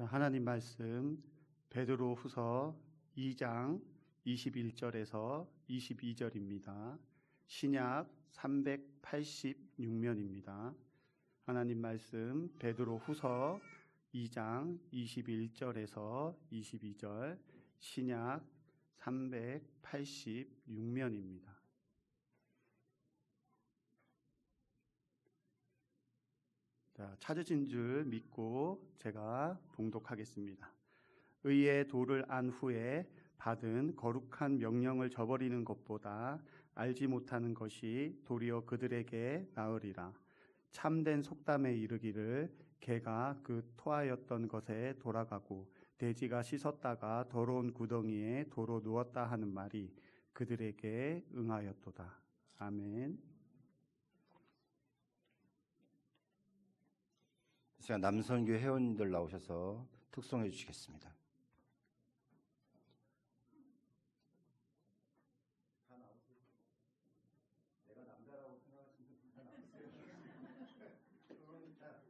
하나님 말씀 베드로후서 2장 21절에서 22절입니다. 신약 386면입니다. 하나님 말씀 베드로후서 2장 21절에서 22절 신약 386면입니다. 찾으신 줄 믿고 제가 봉독하겠습니다. 의의 도를 안 후에 받은 거룩한 명령을 저버리는 것보다 알지 못하는 것이 도리어 그들에게 나으리라. 참된 속담에 이르기를 개가 그 토하였던 것에 돌아가고 돼지가 씻었다가 더러운 구덩이에 도로 누웠다 하는 말이 그들에게 응하였도다. 아멘. 제가 남선교 회원님들 나오셔서 특송해 주시겠습니다. 다 나오세요. 내가 남자라고 생각하시는 분 다 나오세요. 그러니까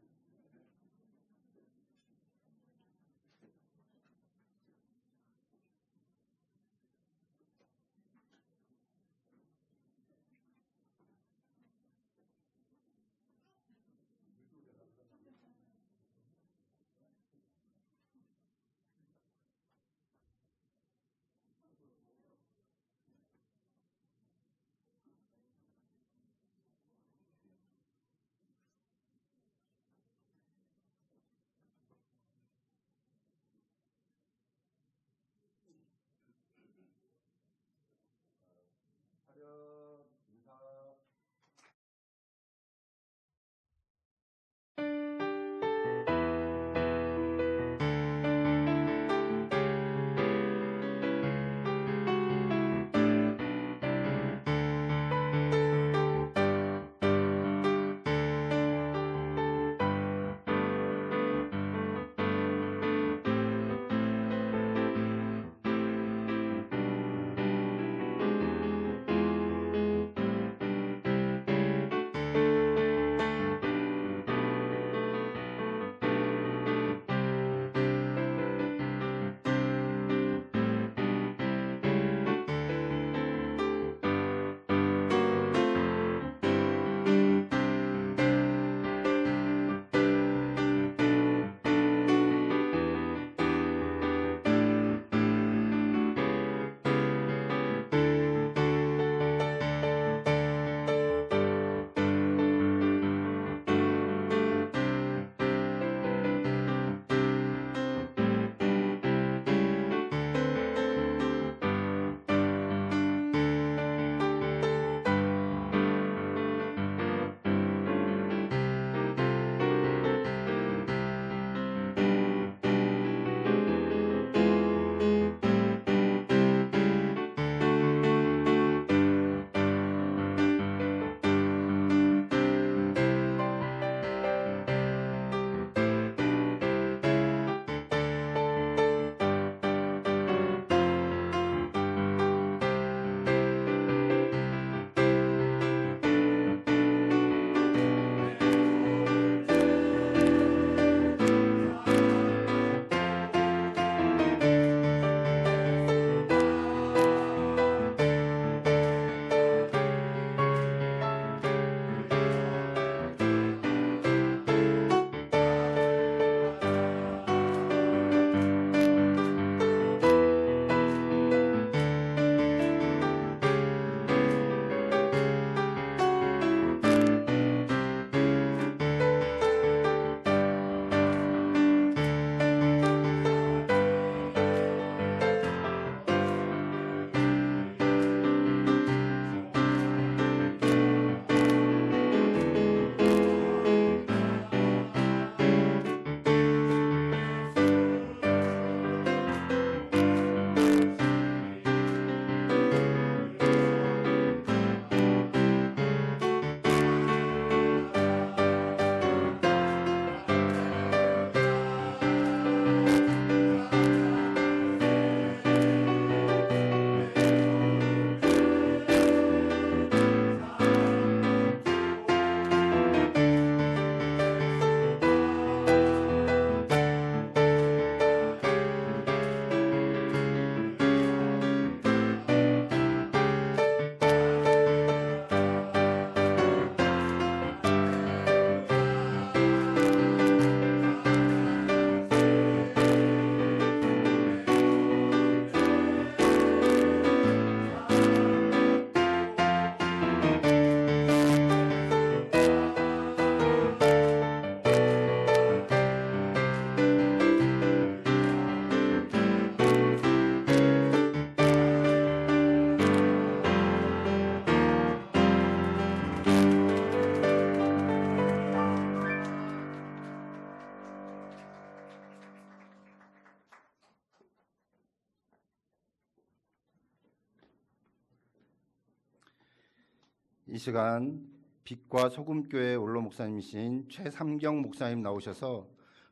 이 시간 빛과 소금교회 원로 목사님이신 최삼경 목사님 나오셔서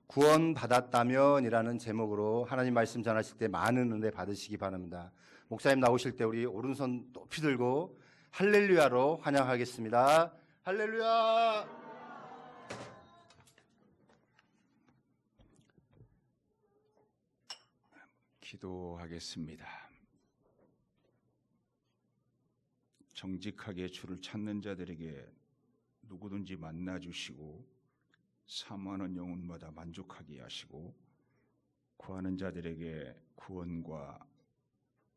구원받았다면이라는 제목으로 하나님 말씀 전하실 때 많은 은혜 받으시기 바랍니다. 목사님 나오실 때 우리 오른손 높이 들고 할렐루야로 환영하겠습니다. 할렐루야! 기도하겠습니다. 정직하게 주를 찾는 자들에게 누구든지 만나주시고 사모하는 영혼마다 만족하게 하시고 구하는 자들에게 구원과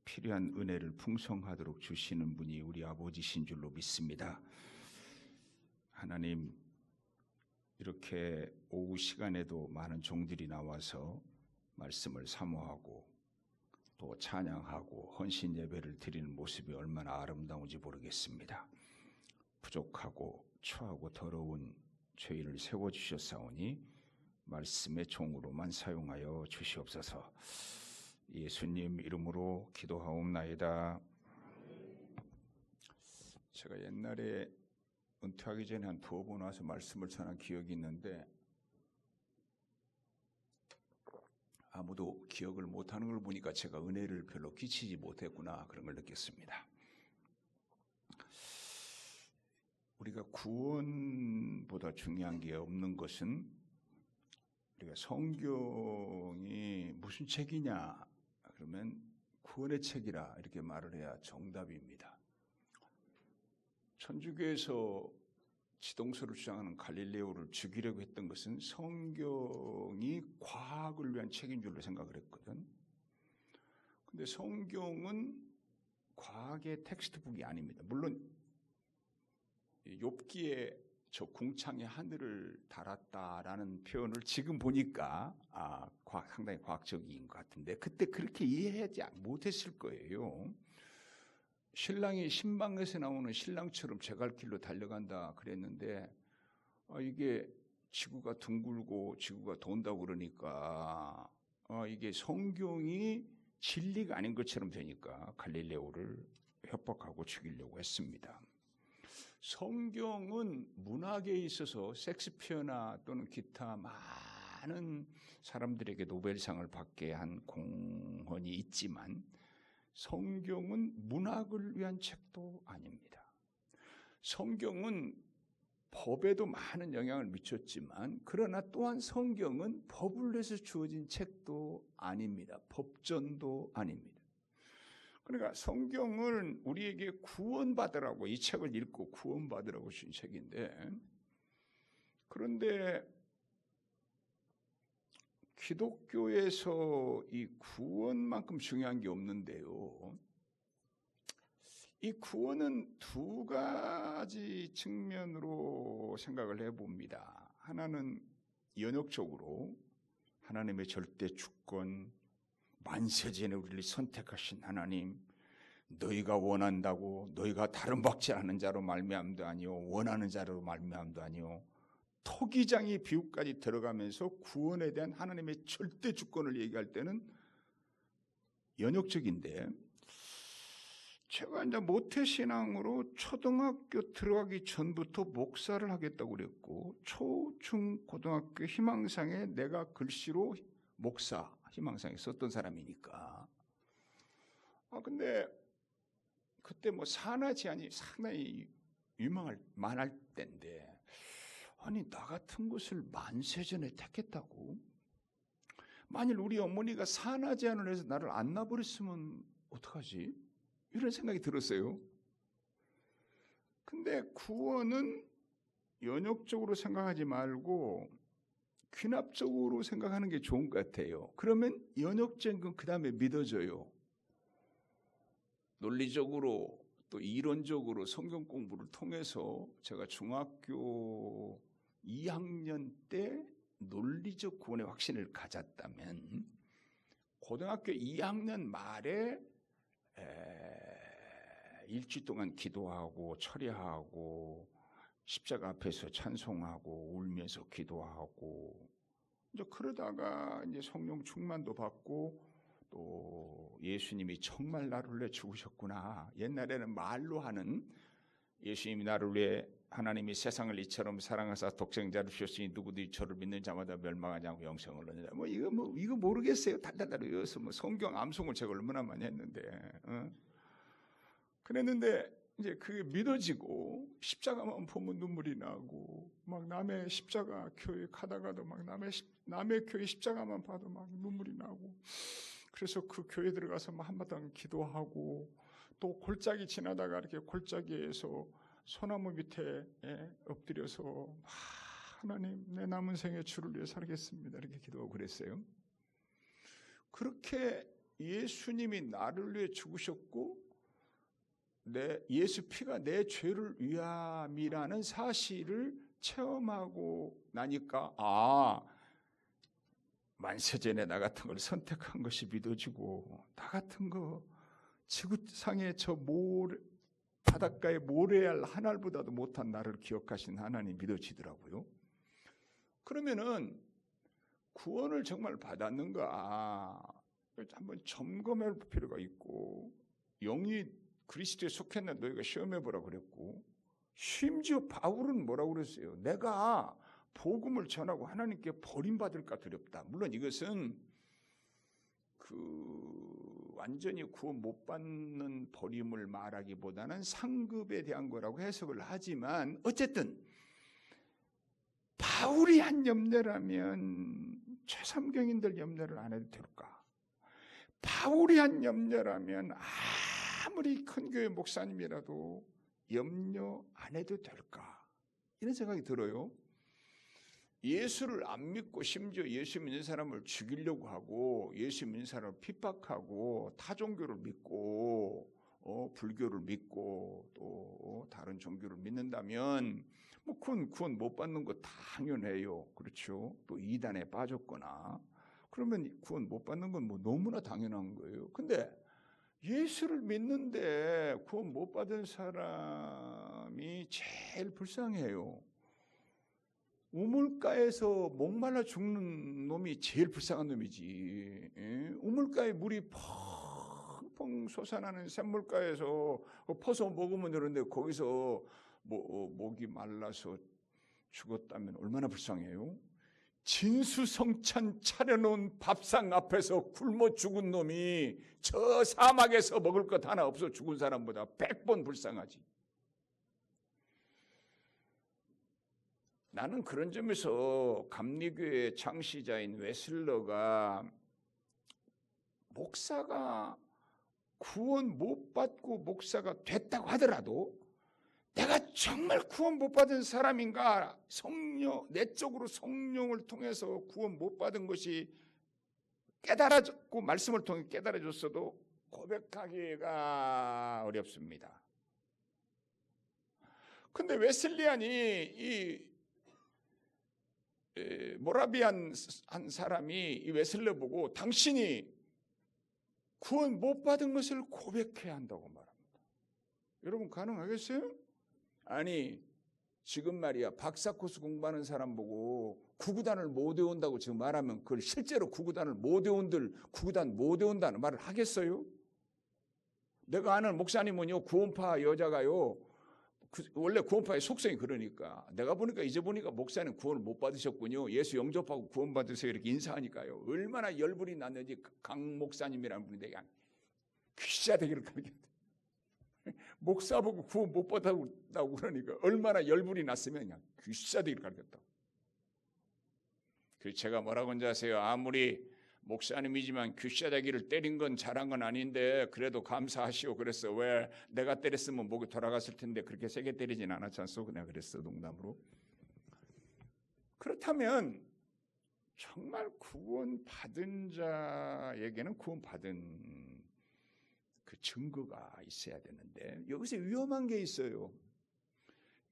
필요한 은혜를 풍성하도록 주시는 분이 우리 아버지신 줄로 믿습니다. 하나님, 이렇게 오후 시간에도 많은 종들이 나와서 말씀을 사모하고 또 찬양하고 헌신 예배를 드리는 모습이 얼마나 아름다운지 모르겠습니다. 부족하고 추하고 더러운 죄인을 세워주셨사오니 말씀의 종으로만 사용하여 주시옵소서. 예수님 이름으로 기도하옵나이다. 제가 옛날에 은퇴하기 전에 한 2번 와서 말씀을 전한 기억이 있는데 아무도 기억을 못하는 걸 보니까 제가 은혜를 별로 끼치지 못했구나, 그런 걸 느꼈습니다. 우리가 구원보다 중요한 게 없는 것은 우리가 성경이 무슨 책이냐 그러면 구원의 책이라 이렇게 말을 해야 정답입니다. 천주교에서 지동설을 주장하는 갈릴레오를 죽이려고 했던 것은 성경이 과학을 위한 책인 줄로 생각을 했거든. 근데 성경은 과학의 텍스트북이 아닙니다. 물론 욥기에 저 궁창에 하늘을 달았다라는 표현을 지금 보니까 상당히 과학적인 것 같은데 그때 그렇게 이해하지 못했을 거예요. 신랑이 신방에서 나오는 신랑처럼 제갈길로 달려간다 그랬는데 이게 지구가 둥글고 지구가 돈다고 그러니까 이게 성경이 진리가 아닌 것처럼 되니까 갈릴레오를 협박하고 죽이려고 했습니다. 성경은 문학에 있어서 섹스피어나 또는 기타 많은 사람들에게 노벨상을 받게 한 공헌이 있지만 성경은 문학을 위한 책도 아닙니다. 성경은 법에도 많은 영향을 미쳤지만 그러나 또한 성경은 법을 위해서 주어진 책도 아닙니다. 법전도 아닙니다. 그러니까 성경은 우리에게 구원받으라고, 이 책을 읽고 구원받으라고 주신 책인데, 그런데 기독교에서 이 구원만큼 중요한 게 없는데요. 이 구원은 2가지 측면으로 생각을 해봅니다. 하나는 연역적으로 하나님의 절대 주권, 만세전에 우리를 선택하신 하나님, 너희가 원한다고 너희가 다른 박지 않은 자로 말미암도 아니요 원하는 자로 말미암도 아니요 토기장이 비유까지 들어가면서 구원에 대한 하나님의 절대 주권을 얘기할 때는 연역적인데, 제가 이제 모태신앙으로 초등학교 들어가기 전부터 목사를 하겠다고 그랬고 초, 중, 고등학교 희망상에 내가 글씨로 목사 희망상에 썼던 사람이니까. 근데 그때 뭐 산하 제한이 상당히 만할 때인데, 아니 나 같은 것을 만세전에 택했다고? 만일 우리 어머니가 산하 제한을 해서 나를 안 낳아버렸으면 어떡하지? 이런 생각이 들었어요. 근데 구원은 연역적으로 생각하지 말고 귀납적으로 생각하는 게 좋은 것 같아요. 그러면 연역적인 건 그 다음에 믿어져요. 논리적으로 또 이론적으로 성경 공부를 통해서 제가 중학교 2학년 때 논리적 구원의 확신을 가졌다면 고등학교 2학년 말에 일주일 동안 기도하고 철야하고 십자가 앞에서 찬송하고 울면서 기도하고 이제 그러다가 이제 성령 충만도 받고 또 예수님이 정말 나를 위해 죽으셨구나. 옛날에는 말로 하는 예수님이 나를 위해 하나님이 세상을 이처럼 사랑하사 독생자를 주셨으니 누구든지 저를 믿는 자마다 멸망하지 않고 영생을 얻느니라. 이거 모르겠어요. 달달달 외워서 성경 암송을 제가 얼마나 많이 했는데. 그랬는데 이제 그게 믿어지고 십자가만 보면 눈물이 나고 막 남의 십자가 교회 가다가도 막 남의 교회 십자가만 봐도 막 눈물이 나고 그래서 그 교회 들어가서 막 한마당 기도하고 또 골짜기 지나다가 이렇게 골짜기에서 소나무 밑에 엎드려서 하나님 내 남은 생에 주를 위해 살겠습니다 이렇게 기도하고 그랬어요. 그렇게 예수님이 나를 위해 죽으셨고 예수 피가 내 죄를 위함이라는 사실을 체험하고 나니까 만세전에 나 같은 걸 선택한 것이 믿어지고 나 같은 거 지구상의 저 바닷가의 모래알 한 알보다도 못한 나를 기억하신 하나님 믿어지더라고요. 그러면은 구원을 정말 받았는가 한번 점검해 볼 필요가 있고 영이 그리스도에 속했나 너희가 시험해 보라 그랬고 심지어 바울은 뭐라고 그랬어요? 내가 복음을 전하고 하나님께 버림받을까 두렵다. 물론 이것은 완전히 구원 못 받는 버림을 말하기보다는 상급에 대한 거라고 해석을 하지만 어쨌든 바울이 한 염려라면 최삼경인들 염려를 안 해도 될까? 바울이 한 염려라면 아무리 큰 교회 목사님이라도 염려 안 해도 될까? 이런 생각이 들어요. 예수를 안 믿고 심지어 예수 믿는 사람을 죽이려고 하고 예수 믿는 사람을 핍박하고 타종교를 믿고 불교를 믿고 또 다른 종교를 믿는다면 그건 구원 못 받는 거 당연해요. 그렇죠? 또 이단에 빠졌거나 그러면 구원 못 받는 건 너무나 당연한 거예요. 근데 예수를 믿는데 구원 못 받은 사람이 제일 불쌍해요. 우물가에서 목말라 죽는 놈이 제일 불쌍한 놈이지. 우물가에 물이 펑펑 솟아나는 샘물가에서 퍼서 먹으면 되는데 거기서 목이 말라서 죽었다면 얼마나 불쌍해요. 진수성찬 차려놓은 밥상 앞에서 굶어 죽은 놈이 저 사막에서 먹을 것 하나 없어 죽은 사람보다 100번 불쌍하지. 나는 그런 점에서 감리교회 창시자인 웨슬러가 목사가 구원 못 받고 목사가 됐다고 하더라도 내가 정말 구원 못 받은 사람인가, 내적으로 성령을 통해서 구원 못 받은 것이 깨달아졌고 말씀을 통해 깨달아졌어도 고백하기가 어렵습니다. 근데 웨슬리안이 이 모라비안 한 사람이 이 웨슬러 보고 당신이 구원 못 받은 것을 고백해야 한다고 말합니다. 여러분 가능하겠어요? 아니 지금 말이야 박사 코스 공부하는 사람 보고 구구단을 못 외운다고 지금 말하면 그걸 실제로 구구단을 못 외운들 구구단 못 외운다는 말을 하겠어요? 내가 아는 목사님은요 구원파 여자가요 원래 구원파의 속성이 그러니까 내가 보니까 이제 보니까 목사님 구원을 못 받으셨군요. 예수 영접하고 구원 받으세요 이렇게 인사하니까요. 얼마나 열불이 났는지 강 목사님이라는 분이 내가 귀시자 되기를 가르쳤다. 목사 보고 구원 못 받았다고 그러니까 얼마나 열불이 났으면 그냥 귀시자 되기를 가르쳤다. 그래서 제가 뭐라고 하는지 아세요? 아무리 목사님이지만 귀시자기를 때린 건 잘한 건 아닌데 그래도 감사하시오. 그랬어. 왜? 내가 때렸으면 목이 돌아갔을 텐데 그렇게 세게 때리진 않았지 않소? 내가 그랬어 농담으로. 그렇다면 정말 구원받은 자에게는 구원받은 그 증거가 있어야 되는데 여기서 위험한 게 있어요.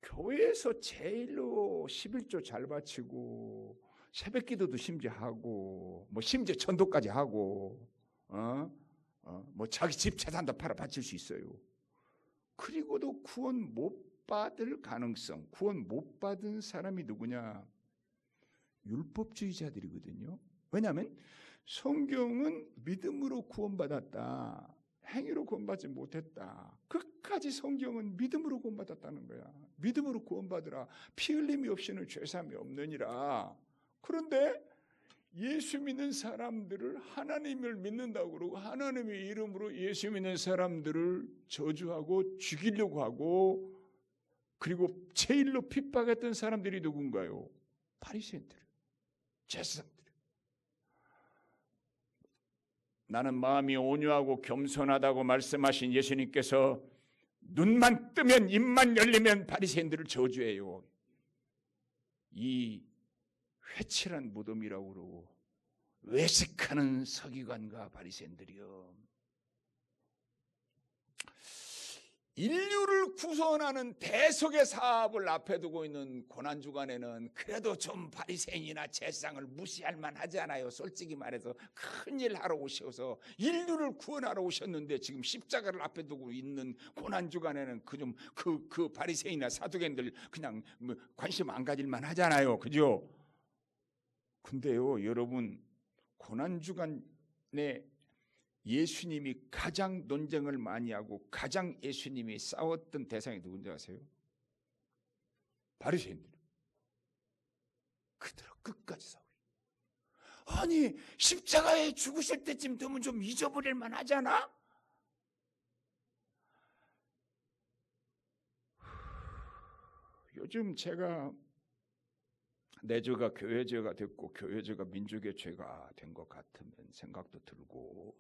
교회에서 제일로 11조 잘 바치고 새벽 기도도 심지어 하고 심지어 전도까지 하고 자기 집 재산도 팔아 바칠 수 있어요. 그리고도 구원 못 받을 가능성, 구원 못 받은 사람이 누구냐? 율법주의자들이거든요. 왜냐하면 성경은 믿음으로 구원받았다. 행위로 구원받지 못했다. 끝까지 성경은 믿음으로 구원받았다는 거야. 믿음으로 구원받으라. 피 흘림이 없이는 죄사함이 없느니라. 그런데 예수 믿는 사람들을 하나님을 믿는다고 그러고 하나님의 이름으로 예수 믿는 사람들을 저주하고 죽이려고 하고 그리고 제일로 핍박했던 사람들이 누군가요? 바리새인들, 제사장들. 나는 마음이 온유하고 겸손하다고 말씀하신 예수님께서 눈만 뜨면 입만 열리면 바리새인들을 저주해요. 이 회칠한 무덤이라고 그러고 외식하는 서기관과 바리새인들이요. 인류를 구원하는 대속의 사업을 앞에 두고 있는 고난주간에는 그래도 좀 바리새인이나 제사장을 무시할 만하지 않아요. 솔직히 말해서 큰일 하러 오셔서 인류를 구원하러 오셨는데 지금 십자가를 앞에 두고 있는 고난주간에는 그 바리새인이나 사두개인들 그냥 관심 안 가질 만하잖아요. 그죠? 근데요 여러분, 고난주간에 예수님이 가장 논쟁을 많이 하고 가장 예수님이 싸웠던 대상이 누군지 아세요? 바리새인들. 그들은 끝까지 싸워요. 아니 십자가에 죽으실 때쯤 되면 좀 잊어버릴 만하잖아. 요즘 제가 내 죄가 교회 죄가 됐고 교회 죄가 민족의 죄가 된 것 같은 생각도 들고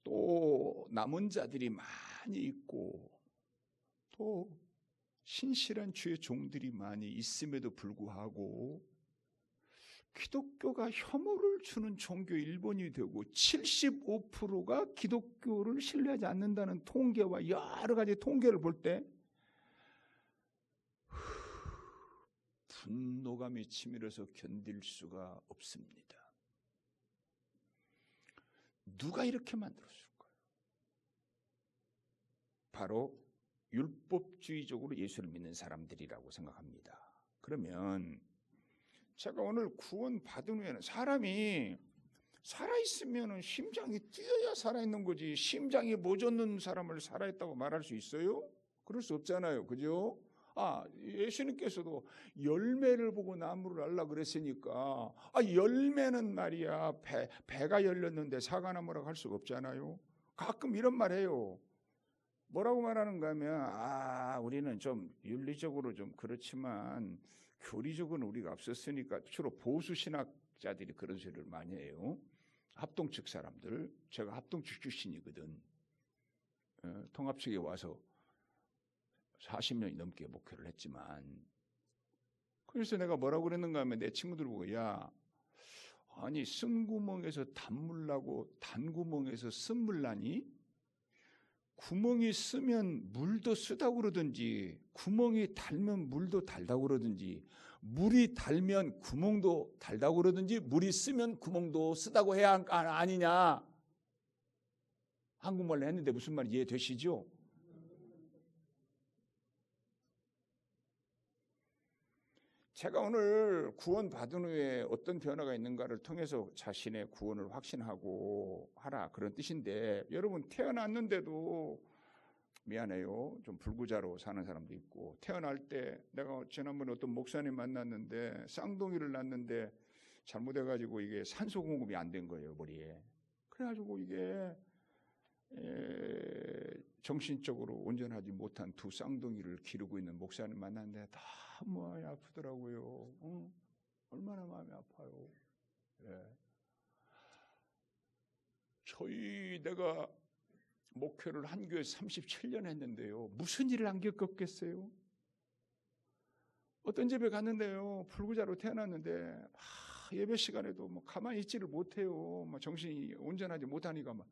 또 남은 자들이 많이 있고 또 신실한 주의 종들이 많이 있음에도 불구하고 기독교가 혐오를 주는 종교 1번이 되고 75%가 기독교를 신뢰하지 않는다는 통계와 여러 가지 통계를 볼 때 분노감이 치밀어서 견딜 수가 없습니다. 누가 이렇게 만들었을까요? 바로 율법주의적으로 예수를 믿는 사람들이라고 생각합니다. 그러면 제가 오늘 구원 받은 후에는 사람이 살아있으면 심장이 뛰어야 살아있는 거지 심장이 멎었는 사람을 살아있다고 말할 수 있어요? 그럴 수 없잖아요. 그죠? 예수님께서도 열매를 보고 나무를 알라 그랬으니까 열매는 말이야 배가 열렸는데 사과나무라고 할 수가 없잖아요. 가끔 이런 말 해요. 뭐라고 말하는가 하면 우리는 좀 윤리적으로 좀 그렇지만 교리적으로는 우리가 앞섰으니까 주로 보수 신학자들이 그런 소리를 많이 해요. 합동 측 사람들. 제가 합동 측 출신이거든. 통합 측에 와서 40년이 넘게 목회를 했지만 그래서 내가 뭐라고 그랬는가 하면 내 친구들 보고 아니 쓴구멍에서 단물 나고 단구멍에서 쓴물 나니? 구멍이 쓰면 물도 쓰다고 그러든지 구멍이 달면 물도 달다고 그러든지 물이 달면 구멍도 달다고 그러든지 물이 쓰면 구멍도 쓰다고 해야 아니냐. 한국말로 했는데 무슨 말인지 이해되시죠? 제가 오늘 구원 받은 후에 어떤 변화가 있는가를 통해서 자신의 구원을 확신하고 하라 그런 뜻인데 여러분 태어났는데도 미안해요. 좀 불구자로 사는 사람도 있고 태어날 때 내가 지난번에 어떤 목사님 만났는데 쌍둥이를 낳는데 잘못해가지고 이게 산소 공급이 안 된 거예요 머리에. 그래가지고 이게 정신적으로 온전하지 못한 두 쌍둥이를 기르고 있는 목사님 만났는데 너무 마음이 아프더라고요. 얼마나 마음이 아파요. 내가 목회를 한 교회 37년 했는데요. 무슨 일을 안 겪었겠어요? 어떤 집에 갔는데요. 불구자로 태어났는데 예배 시간에도 뭐 가만히 있지를 못해요. 뭐 정신이 온전하지 못하니까 막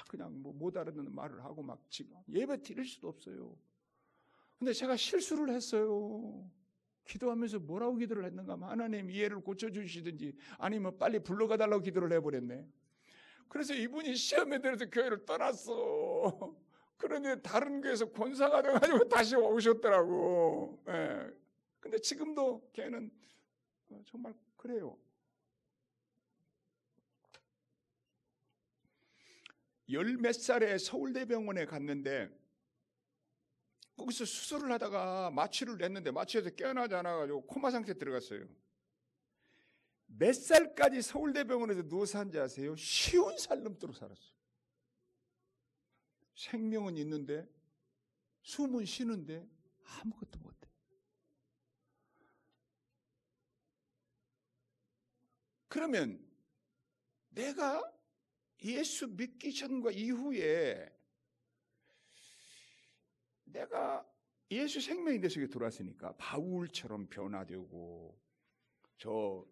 그냥 뭐 못 알아듣는 말을 하고 막 지금 예배 드릴 수도 없어요. 근데 제가 실수를 했어요. 기도하면서 뭐라고 기도를 했는가 하면 하나님 이 애를 고쳐주시든지 아니면 빨리 불러가 달라고 기도를 해버렸네. 그래서 이분이 시험에 들어서 교회를 떠났어. 그런데 다른 교회에서 권사가 돼가지고 다시 오셨더라고. 근데 지금도 걔는 정말 그래요. 열 몇 살에 서울대병원에 갔는데 거기서 수술을 하다가 마취를 냈는데 마취에서 깨어나지 않아가지고 코마 상태에 들어갔어요. 몇 살까지 서울대병원에서 누워 산지 아세요? 쉬운 살 넘도록 살았어요. 생명은 있는데 숨은 쉬는데 아무것도 못해. 그러면 내가 예수 믿기 전과 이후에 내가 예수 생명이 내 속에 들어왔으니까 바울처럼 변화되고 저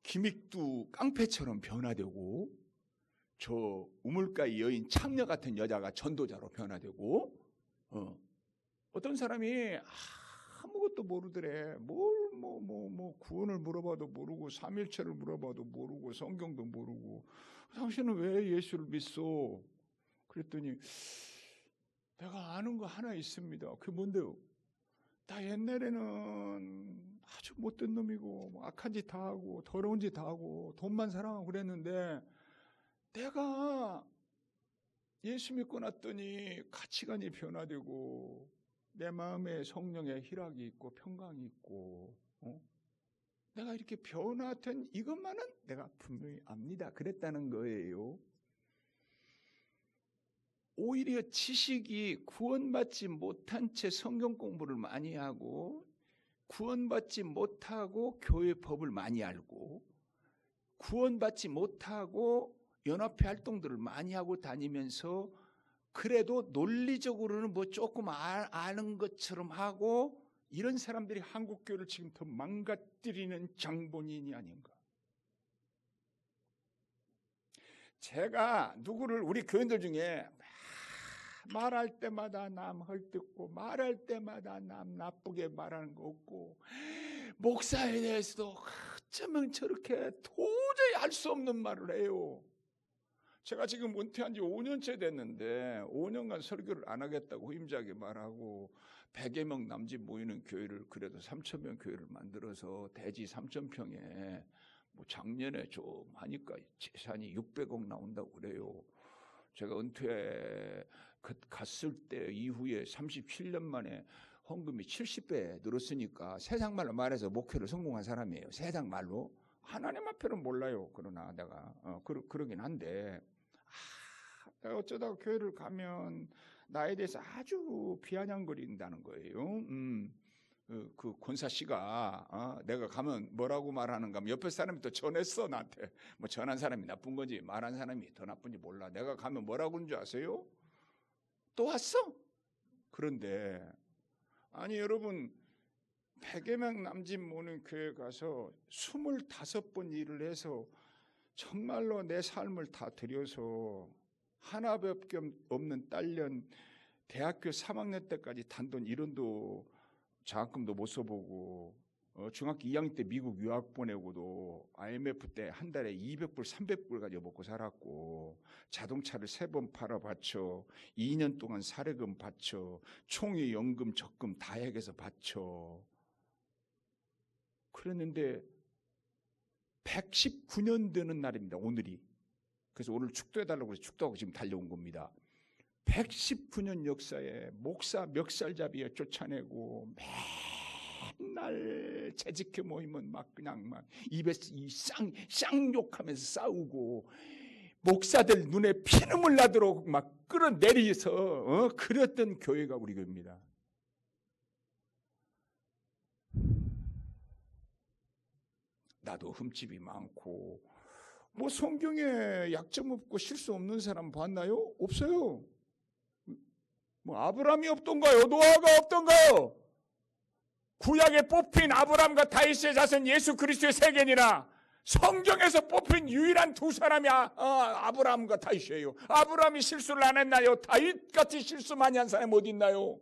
김익두 깡패처럼 변화되고 저 우물가의 여인 창녀 같은 여자가 전도자로 변화되고 어떤 사람이 아무것도 모르더래. 뭐 구원을 물어봐도 모르고 삼일체를 물어봐도 모르고 성경도 모르고 당신은 왜 예수를 믿소? 그랬더니 내가 아는 거 하나 있습니다. 그게 뭔데요? 나 옛날에는 아주 못된 놈이고 뭐 악한 짓 다 하고 더러운 짓 다 하고 돈만 사랑하고 그랬는데 내가 예수 믿고 났더니 가치관이 변화되고 내 마음에 성령의 희락이 있고 평강이 있고 내가 이렇게 변화된 이것만은 내가 분명히 압니다. 그랬다는 거예요. 오히려 지식이 구원받지 못한 채 성경 공부를 많이 하고 구원받지 못하고 교회 법을 많이 알고 구원받지 못하고 연합회 활동들을 많이 하고 다니면서 그래도 논리적으로는 뭐 조금 아는 것처럼 하고 이런 사람들이 한국교회를 지금 더 망가뜨리는 장본인이 아닌가. 제가 누구를 우리 교인들 중에 말할 때마다 남 헐뜯고 말할 때마다 남 나쁘게 말하는 거 없고 목사에 대해서도 어쩌면 저렇게 도저히 할 수 없는 말을 해요. 제가 지금 은퇴한 지 5년째 됐는데 5년간 설교를 안 하겠다고 후임자에게 말하고 100여 명 남짓 모이는 교회를 그래도 3,000명 교회를 만들어서 대지 3,000평에 뭐 작년에 좀 하니까 재산이 600억 나온다고 그래요. 제가 은퇴 갔을 때 이후에 37년 만에 헌금이 70배 늘었으니까 세상 말로 말해서 목회를 성공한 사람이에요. 세상 말로. 하나님 앞에는 몰라요. 그러나 내가 그러긴 한데 내가 어쩌다가 교회를 가면 나에 대해서 아주 비아냥거린다는 거예요. 그 권사 씨가 내가 가면 뭐라고 말하는가 하면 옆에 사람이 또 전했어 나한테. 뭐 전한 사람이 나쁜 건지 말한 사람이 더 나쁜지 몰라. 내가 가면 뭐라고 그러는 줄 아세요? 또 왔어? 그런데 아니 여러분 100여 명 남짓 모는 교회 가서 25번 일을 해서 정말로 내 삶을 다 들여서 하나밖에 없는 딸년 대학교 3학년 때까지 단돈 1원도 장학금도 못 써보고 중학교 2학년 때 미국 유학 보내고도 IMF 때 한 달에 200불 300불 가지고 먹고 살았고 자동차를 3번 팔아 바쳐 2년 동안 사례금 바쳐 총회 연금 적금 다 해서 바쳐 그랬는데 119년 되는 날입니다. 오늘이. 그래서 오늘 축도해달라고 해서 축도하고 지금 달려온 겁니다. 119년 역사에 목사 멱살잡이에 쫓아내고 맨날 재직회 모이면 막 그냥 막 입에서 쌍욕하면서 싸우고 목사들 눈에 피눈물 나도록 막 끌어내리서 그랬던 교회가 우리 교회입니다. 나도 흠집이 많고 뭐 성경에 약점 없고 실수 없는 사람 봤나요? 없어요. 뭐 아브라함이 없던가요? 노아가 없던가요? 구약에 뽑힌 아브라함과 다윗의 자손 예수 그리스도의 세계니라 성경에서 뽑힌 유일한 두 사람이 아브라함과 다윗이에요. 아브라함이 실수를 안 했나요? 다윗같이 실수 많이 한 사람이 어디 있나요?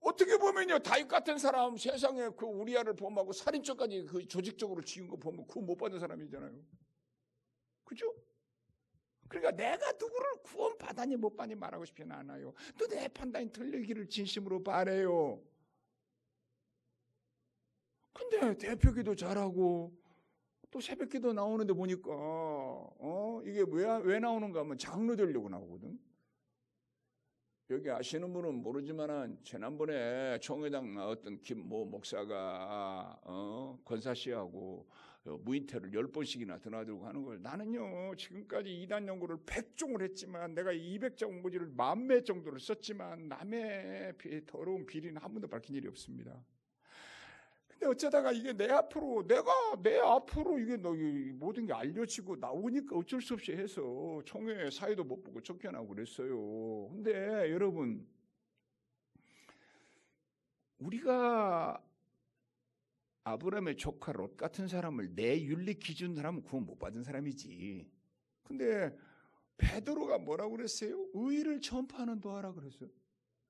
어떻게 보면요 다윗 같은 사람 세상에 그 우리아를 범하고 살인죄까지 그 조직적으로 지은 거 보면 구원 못 받은 사람이잖아요. 그죠? 그러니까 내가 누구를 구원 받았니 못 받니 말하고 싶지는 않아요. 또 내 판단이 틀리기를 진심으로 바래요. 근데 대표기도 잘하고 또 새벽기도 나오는데 보니까 이게 왜 나오는가 하면 장로 되려고 나오거든. 여기 아시는 분은 모르지만은 지난번에 총회장 나왔던 김모 목사가 권사 씨하고 무인태를 10번씩이나 드나들고 하는 걸, 나는요 지금까지 이단 연구를 100종을 했지만 내가 200장 원고지를 10,000매 정도를 썼지만 남의 더러운 비리는 한 번도 밝힌 일이 없습니다. 근데 어쩌다가 이게 내 앞으로 이게 모든 게 알려지고 나오니까 어쩔 수 없이 해서 총회 사회도 못 보고 쫓겨나고 그랬어요. 근데 여러분, 우리가 아브라함의 조카 롯 같은 사람을 내 윤리 기준으로 하면 구원 못 받은 사람이지. 근데 베드로가 뭐라고 그랬어요? 의를 전파하는 노아라 그랬어요.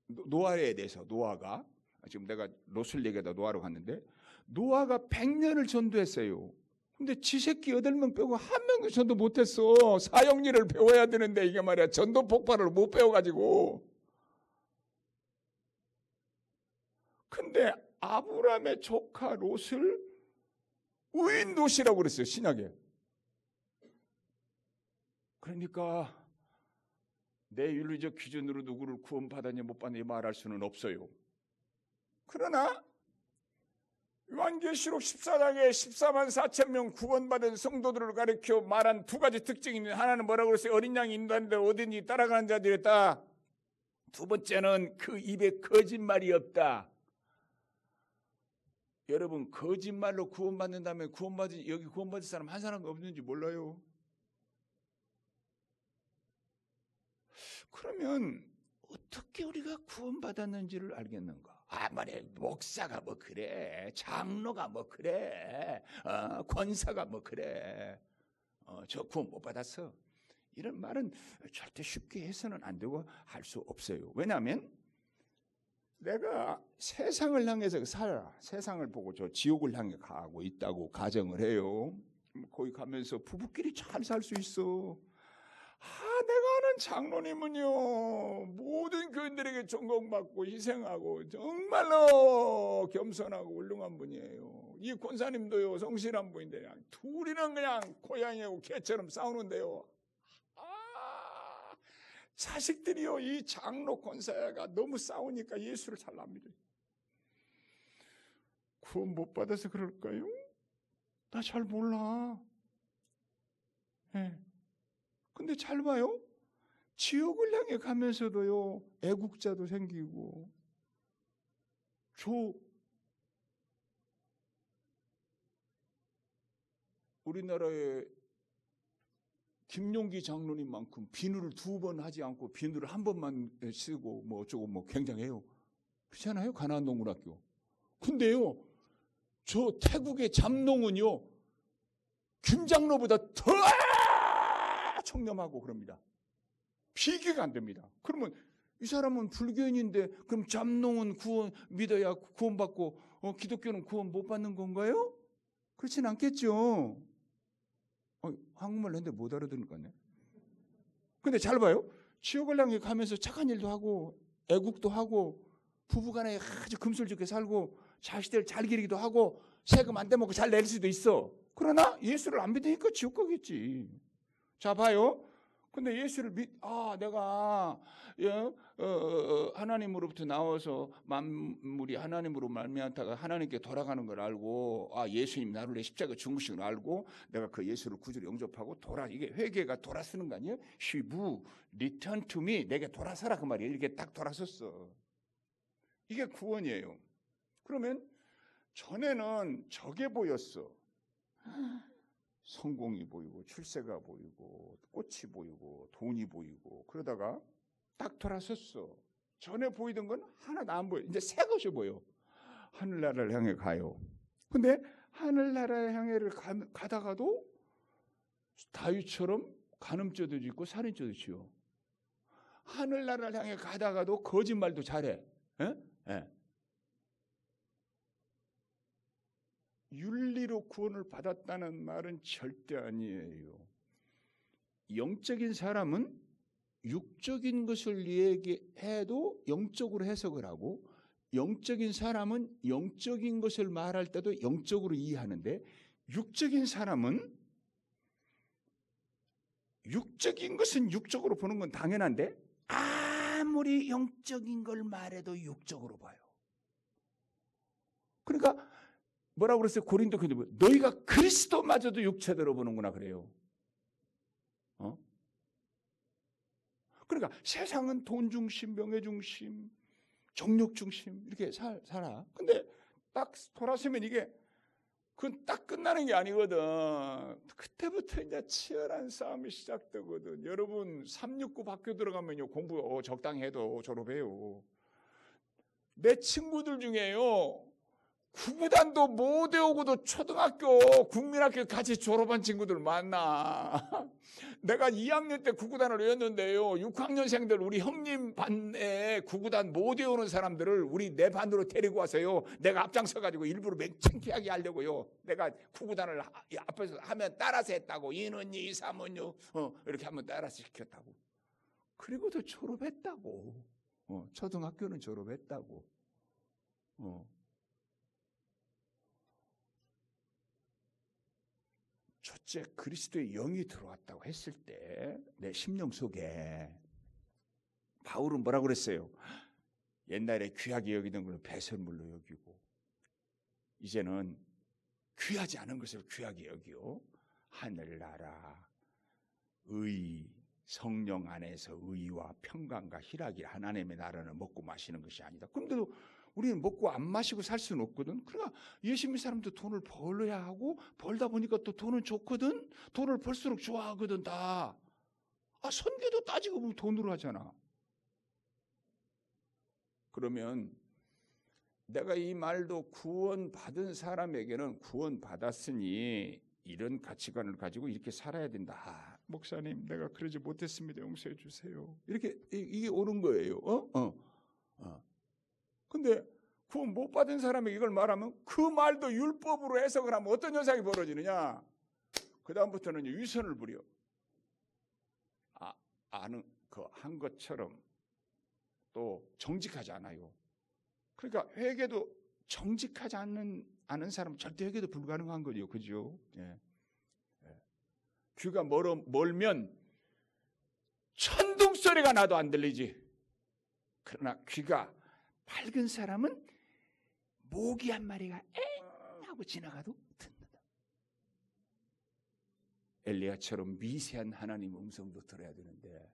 노아에 대해서, 노아가 지금 내가 롯을 얘기하다 노아로 갔는데, 노아가 100년을 전도했어요. 근데 지 새끼 8명 빼고 한 명도 전도 못했어. 사형리를 배워야 되는데 이게 말이야, 전도 폭발을 못 배워가지고. 근데 아브라함의 조카 롯을 의인 롯이라고 그랬어요, 신약에. 그러니까 내 윤리적 기준으로 누구를 구원받았냐 못 받느냐 말할 수는 없어요. 그러나 요한계시록 14장에 14만 4천 명 구원받은 성도들을 가리켜 말한 두 가지 특징이 있는데, 하나는 뭐라고 그랬어요? 어린 양이 인도하는데 어딘지 따라가는 자들이었다. 두 번째는 그 입에 거짓말이 없다. 여러분, 거짓말로 구원받는다면 여기 구원받은 사람 한 사람 없는지 몰라요? 그러면 어떻게 우리가 구원받았는지를 알겠는가? 말이야, 목사가 뭐 그래, 장로가 뭐 그래, 권사가 뭐 그래, 저 구원 못 받았어. 이런 말은 절대 쉽게 해서는 안 되고 할 수 없어요. 왜냐하면 내가 세상을 향해서 살아, 세상을 보고 저 지옥을 향해 가고 있다고 가정을 해요. 거기 가면서 부부끼리 잘 살 수 있어. 내가 아는 장로님은요, 모든 교인들에게 존경받고 희생하고 정말로 겸손하고 훌륭한 분이에요. 이 권사님도요, 성실한 분인데 그냥 둘이는 그냥 고양이하고 개처럼 싸우는데요. 자식들이요, 이 장로 권사가 너무 싸우니까 예수를 잘 안 믿어요. 구원 못 받아서 그럴까요? 나 잘 몰라. 네. 근데 잘 봐요. 지옥을 향해 가면서도요, 애국자도 생기고, 우리나라의 김용기 장로님만큼 비누를 2번 하지 않고 비누를 1번만 쓰고 뭐 어쩌고 뭐 굉장해요. 그렇잖아요, 가나안 농군학교. 근데요, 저 태국의 잠농은요, 김 장로보다 더 청렴하고 그럽니다. 비교가 안 됩니다. 그러면 이 사람은 불교인인데 그럼 잠농은 구원 믿어야 구원받고 기독교는 구원 못 받는 건가요? 그렇진 않겠죠. 한국말 했는데 못 알아듣는 것 같네. 근데 잘 봐요. 지옥을 향해 가면서 착한 일도 하고 애국도 하고 부부간에 아주 금슬좋게 살고 자식들 잘 기르기도 하고 세금 안 떼먹고 잘 낼 수도 있어. 그러나 예수를 안 믿으니까 지옥 가겠지. 자, 봐요. 근데 예수를 내가 하나님으로부터 나와서 만물이 하나님으로 말미암다가 하나님께 돌아가는 걸 알고, 예수님 나를 위해 십자가 죽으신 걸 알고 내가 그 예수를 구주로 영접하고 이게 회개가 돌아서는 거 아니에요? 쉬부 return to me, 내게 돌아서라 그 말이에요. 이렇게 딱 돌아섰어. 이게 구원이에요. 그러면 전에는 저게 보였어. 성공이 보이고 출세가 보이고 꽃이 보이고 돈이 보이고, 그러다가 딱 돌아섰어. 전에 보이던 건 하나도 안 보여. 이제 새 것이 보여. 하늘나라를 향해 가요. 근데 하늘나라를 향해 가다가도 다윗처럼 간음죄도 짓고 살인죄도 지어. 하늘나라를 향해 가다가도 거짓말도 잘해. 예? 윤리로 구원을 받았다는 말은 절대 아니에요. 영적인 사람은 육적인 것을 얘기해도 영적으로 해석을 하고, 영적인 사람은 영적인 것을 말할 때도 영적으로 이해하는데, 육적인 사람은 육적인 것은 육적으로 보는 건 당연한데 아무리 영적인 걸 말해도 육적으로 봐요. 그러니까 뭐라고 그랬어요? 고린도 교인들 너희가 그리스도마저도 육체대로 보는구나 그래요. 그러니까 세상은 돈 중심, 명예 중심, 정욕 중심 이렇게 살아. 근데 딱 돌아서면 이게 그건 딱 끝나는 게 아니거든. 그때부터 이제 치열한 싸움이 시작되거든. 여러분 369 학교 들어가면요 공부 적당히 해도 졸업해요. 내 친구들 중에요 구구단도 못 외우고도 초등학교 국민학교 같이 졸업한 친구들 많나. 내가 2학년 때 구구단을 외웠는데요 6학년생들 우리 형님 반에 구구단 못 외우는 사람들을 우리 내 반으로 데리고 와서요 내가 앞장서가지고 일부러 맹창피하게 하려고요 내가 구구단을 앞에서 하면 따라서 했다고. 2는 2, 3은 6 이렇게 하면 따라서 시켰다고. 그리고도 졸업했다고. 초등학교는 졸업했다고. 첫째 그리스도의 영이 들어왔다고 했을 때 내 심령 속에 바울은 뭐라고 그랬어요? 옛날에 귀하게 여기던 걸 배설물로 여기고 이제는 귀하지 않은 것을 귀하게 여기요 하늘나라 의 성령 안에서 의와 평강과 희락이 하나님의 나라는 먹고 마시는 것이 아니다. 그런데도 우리는 먹고 안 마시고 살 수는 없거든. 그러니까 예수 믿는 사람도 돈을 벌어야 하고 벌다 보니까 또 돈은 좋거든. 돈을 벌수록 좋아하거든 다. 선교도 따지고 보면 돈으로 하잖아. 그러면 내가 이 말도 구원받은 사람에게는 구원받았으니 이런 가치관을 가지고 이렇게 살아야 된다. 목사님 내가 그러지 못했습니다. 용서해 주세요. 이렇게 이게 옳은 거예요. 근데 구원 못 받은 사람에게 이걸 말하면 그 말도 율법으로 해석을 하면 어떤 현상이 벌어지느냐? 그 다음부터는 위선을 부려. 아는 그 한 것처럼 또 정직하지 않아요. 그러니까 회개도 정직하지 않은 사람은 절대 회개도 불가능한 거죠, 그죠? 예. 귀가 멀면 천둥 소리가 나도 안 들리지. 그러나 귀가 밝은 사람은 모기 한 마리가 엥 하고 지나가도 듣는다. 엘리야처럼 미세한 하나님 음성도 들어야 되는데,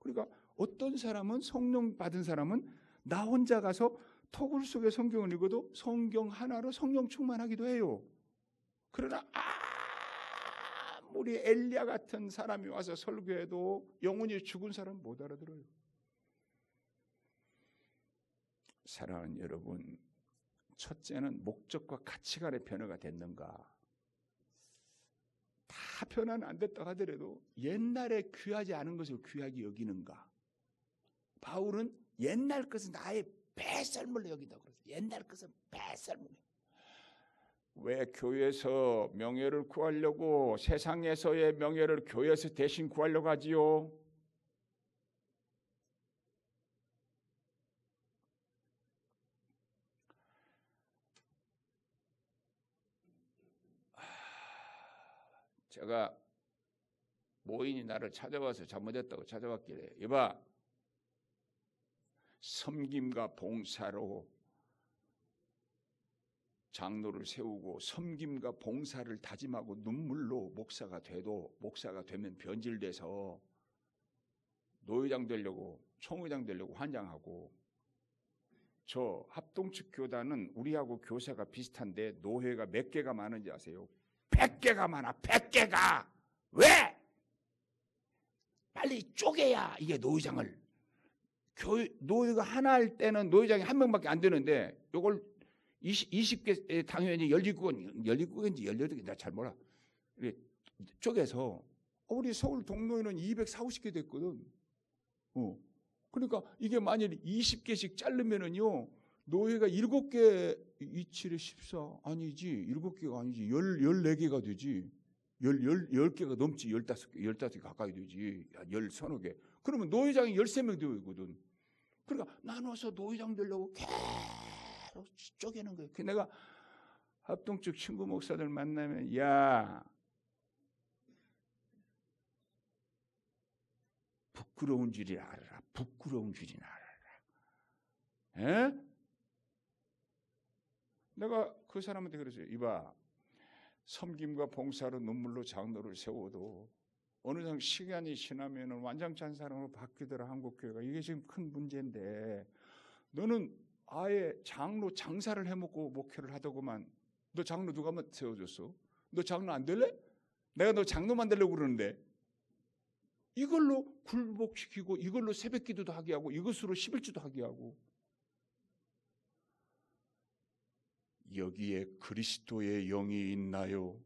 그러니까 어떤 사람은 성령 받은 사람은 나 혼자 가서 토굴 속에 성경을 읽어도 성경 하나로 성령 충만하기도 해요. 그러나 아무리 엘리야 같은 사람이 와서 설교해도 영혼이 죽은 사람은 못 알아들어요. 사랑하는 여러분, 첫째는 목적과 가치관의 변화가 됐는가? 다 변화는 안 됐다 하더라도 옛날에 귀하지 않은 것을 귀하게 여기는가? 바울은 옛날 것은 나의 배설물로 여긴다고 그랬어요. 옛날 것은 배설물. 왜 교회에서 명예를 구하려고 세상에서의 명예를 교회에서 대신 구하려고 하지요? 제가 모인이 나를 찾아와서 잘못했다고 찾아왔길래 이봐, 섬김과 봉사로 장로를 세우고 섬김과 봉사를 다짐하고 눈물로 목사가 돼도 목사가 되면 변질돼서 노회장 되려고 총회장 되려고 환장하고, 저 합동측 교단은 우리하고 교사가 비슷한데 노회가 몇 개가 많은지 아세요? 100개가 많아. 100개가. 왜? 빨리 쪼개야 이게 노회장을. 노회가 하나 할 때는 노회장이 한 명밖에 안 되는데 이걸 20개 당연히 19개인지 18개 나 잘 몰라. 쪼개서 우리 서울 동노회는 240개 됐거든. 그러니까 이게 만일 20개씩 자르면은요 노회가 7개 27에 14 아니지 7개가 아니지 14개가 되지. 10개가 넘지. 15개 가까이 되지. 10서너 개. 그러면 노회장이 13명 되거든. 그러니까 나눠서 노회장 되려고 계속 쪼개는 거예요. 내가 합동쪽 친구 목사들 만나면 야 부끄러운 줄이 알아라. 부끄러운 줄이나 알아라. 에? 내가 그 사람한테 그랬어요. 이봐, 섬김과 봉사로 눈물로 장로를 세워도 어느 정도 시간이 지나면 완전치 않은 사람으로 바뀌더라 한국교회가. 이게 지금 큰 문제인데 너는 아예 장로 장사를 해먹고 목회를 하더구만. 너 장로 누가 세워줬어? 너 장로 안 될래? 내가 너 장로 만들려고 그러는데 이걸로 굴복시키고 이걸로 새벽기도도 하게 하고 이것으로 11주도 하게 하고 여기에 그리스도의 영이 있나요?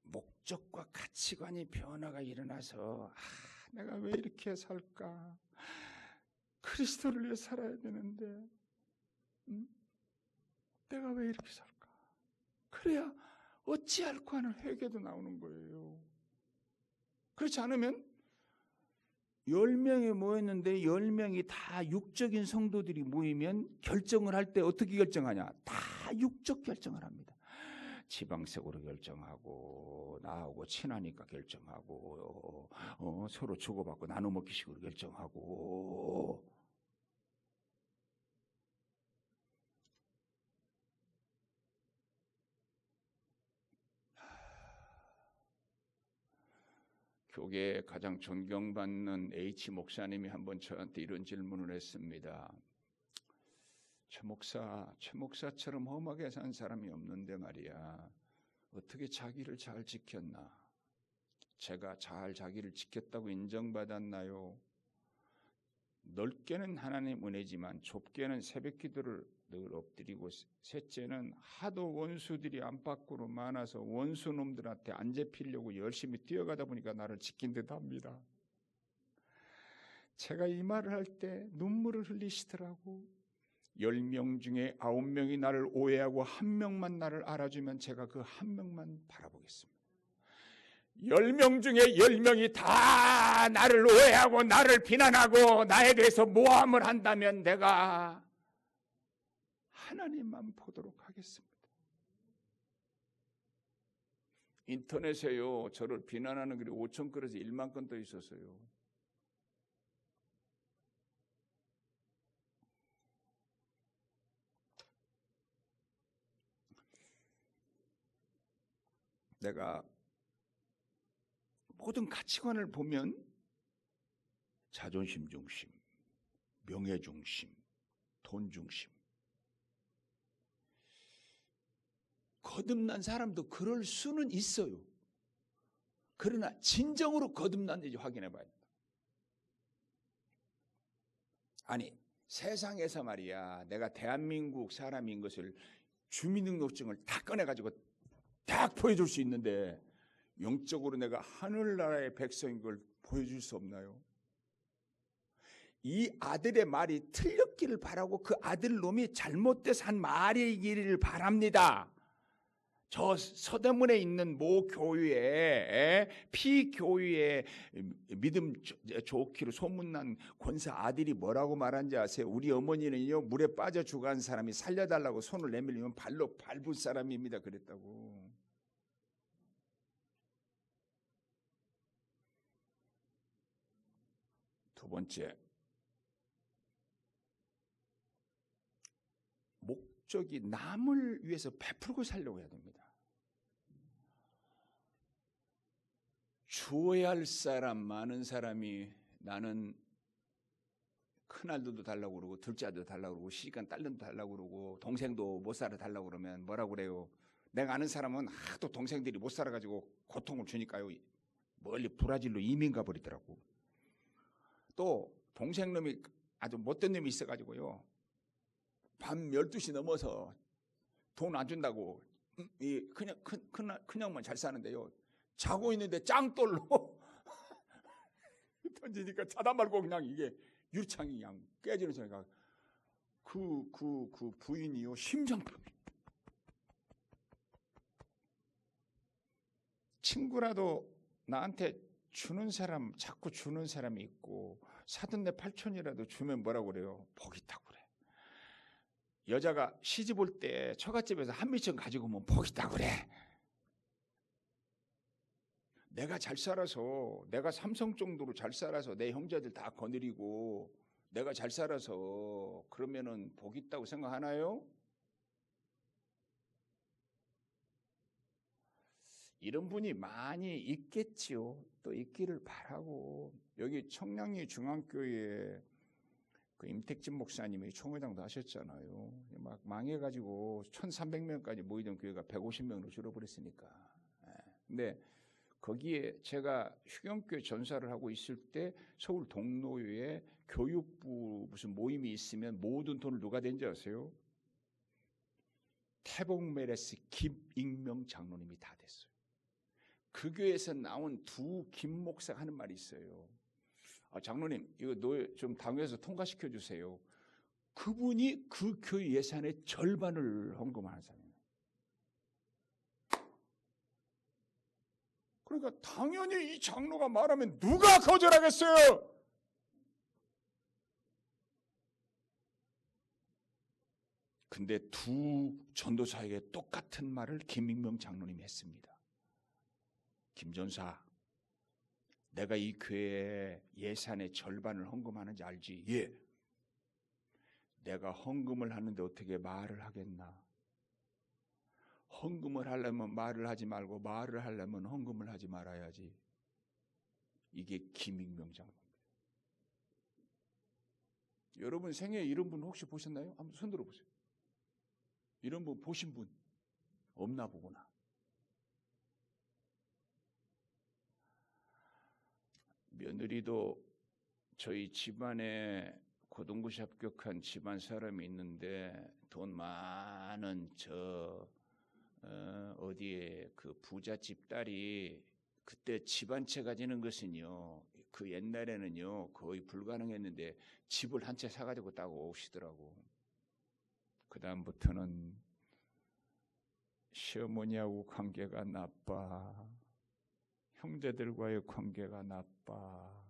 목적과 가치관의 변화가 일어나서 내가 왜 이렇게 살까? 그리스도를 위해 살아야 되는데 내가 왜 이렇게 살까? 그래야 어찌할까 하는 회개도 나오는 거예요. 그렇지 않으면 10명이 모였는데 10명이 다 육적인 성도들이 모이면 결정을 할 때 어떻게 결정하냐? 다 육적 결정을 합니다. 지방색으로 결정하고 나하고 친하니까 결정하고 서로 주고받고 나눠 먹기식으로 결정하고 교계에 가장 존경받는 H 목사님이 한번 저한테 이런 질문을 했습니다. 최 목사처럼 험하게 산 사람이 없는데 말이야. 어떻게 자기를 잘 지켰나? 제가 잘 자기를 지켰다고 인정받았나요? 넓게는 하나님 은혜지만 좁게는 새벽 기도를 늘 엎드리고 셋째는 하도 원수들이 안팎으로 많아서 원수놈들한테 안 잡히려고 열심히 뛰어가다 보니까 나를 지킨 듯 합니다. 제가 이 말을 할 때 눈물을 흘리시더라고. 10명 중에 9명이 나를 오해하고 1명만 나를 알아주면 제가 그 1명만 바라보겠습니다. 10명 중에 10명이 다 나를 오해하고 나를 비난하고 나에 대해서 모함을 한다면 내가 하나님만 보도록 하겠습니다. 인터넷에요 저를 비난하는 글이 5천 건에서 1만 건 더 있었어요. 내가 모든 가치관을 보면 자존심 중심, 명예 중심, 돈 중심. 거듭난 사람도 그럴 수는 있어요. 그러나 진정으로 거듭났는지 확인해 봐야 된다. 아니 세상에서 말이야 내가 대한민국 사람인 것을 주민등록증을 다 꺼내가지고 딱 보여줄 수 있는데 영적으로 내가 하늘나라의 백성인 걸 보여줄 수 없나요? 이 아들의 말이 틀렸기를 바라고 그 아들 놈이 잘못돼서 한 말이기를 바랍니다. 저 서대문에 있는 모 교회에 피교회에 믿음 좋기로 소문난 권사 아들이 뭐라고 말한지 아세요? 우리 어머니는요 물에 빠져 죽어간 사람이 살려달라고 손을 내밀면 발로 밟은 사람입니다 그랬다고. 두 번째, 목적이 남을 위해서 베풀고 살려고 해야 됩니다. 주어야 할 사람 많은 사람이 나는 큰아들도 달라고 그러고 둘째 아들도 달라고 그러고 시간 딸도 달라고 그러고 동생도 못 살아 달라고 그러면 뭐라고 그래요? 내가 아는 사람은 하도 동생들이 못 살아가지고 고통을 주니까요 멀리 브라질로 이민 가버리더라고. 또 동생 놈이 아주 못된 놈이 있어가지고요 밤 12시 넘어서 돈 안 준다고 그냥 그냥만 잘 사는데요 자고 있는데 짱돌로 던지니까 자다 말고 그냥 이게 유리창이 그냥 깨지는 소리가 그 부인이요 심장병. 친구라도 나한테 주는 사람, 자꾸 주는 사람이 있고, 사돈 내 8천이라도 주면 뭐라고 그래요? 복 있다고 그래. 여자가 시집 올 때 처갓집에서 한미천 가지고 오면 복 있다고 그래. 내가 잘 살아서, 내가 삼성 정도로 잘 살아서 내 형제들 다 거느리고 내가 잘 살아서 그러면은 복 있다고 생각하나요? 이런 분이 많이 있겠지요. 또 있기를 바라고. 여기 청량리 중앙교회에 그 임택진 목사님이 총회장도 하셨잖아요. 막 망해가지고 1,300명까지 모이던 교회가 150명으로 줄어버렸으니까. 근데 거기에 제가 휴경교회 전사를 하고 있을 때 서울 동로에 교육부 무슨 모임이 있으면 모든 돈을 누가 댄지 아세요? 태봉메레스 김익명 장로님이 다 됐어요. 그 교회에서 나온 두 김 목사가 하는 말이 있어요. 장로님, 이거 좀 당회에서 통과시켜 주세요. 그분이 그 교회 예산의 절반을 헌금하는 사람이에요. 그러니까 당연히 이 장로가 말하면 누가 거절하겠어요? 근데 두 전도사에게 똑같은 말을 김익명 장로님이 했습니다. 김 전사, 내가 이 교회 예산의 절반을 헌금하는지 알지? 예. 내가 헌금을 하는데 어떻게 말을 하겠나? 헌금을 하려면 말을 하지 말고 말을 하려면 헌금을 하지 말아야지. 이게 김익명 장로입니다. 여러분 생애에 이런 분 혹시 보셨나요? 한번 손 들어보세요. 이런 분 보신 분 없나 보구나. 며느리도 저희 집안에 고등고시 합격한 집안 사람이 있는데 돈 많은 어디에 그 부잣집 딸이 그때 집 한 채 가지는 것은요, 그 옛날에는요 거의 불가능했는데 집을 한 채 사가지고 딱 오시더라고. 그 다음부터는 시어머니하고 관계가 나빠, 형제들과의 관계가 나빠.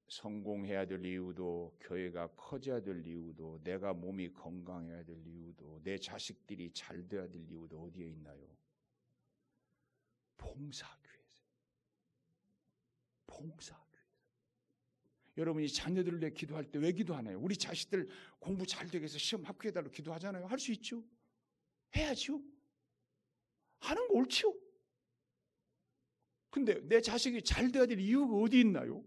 성공해야 될 이유도, 교회가 커져야 될 이유도, 내가 몸이 건강해야 될 이유도, 내 자식들이 잘 돼야 될 이유도 어디에 있나요? 봉사교회에서. 봉사교회에서. 여러분이 자녀들을 위해 기도할 때 왜 기도하나요? 우리 자식들 공부 잘 되게 해서 시험 합격해달라고 기도하잖아요. 할 수 있죠? 해야죠. 하는 거 옳죠? 근데 내 자식이 잘 돼야 될 이유가 어디 있나요?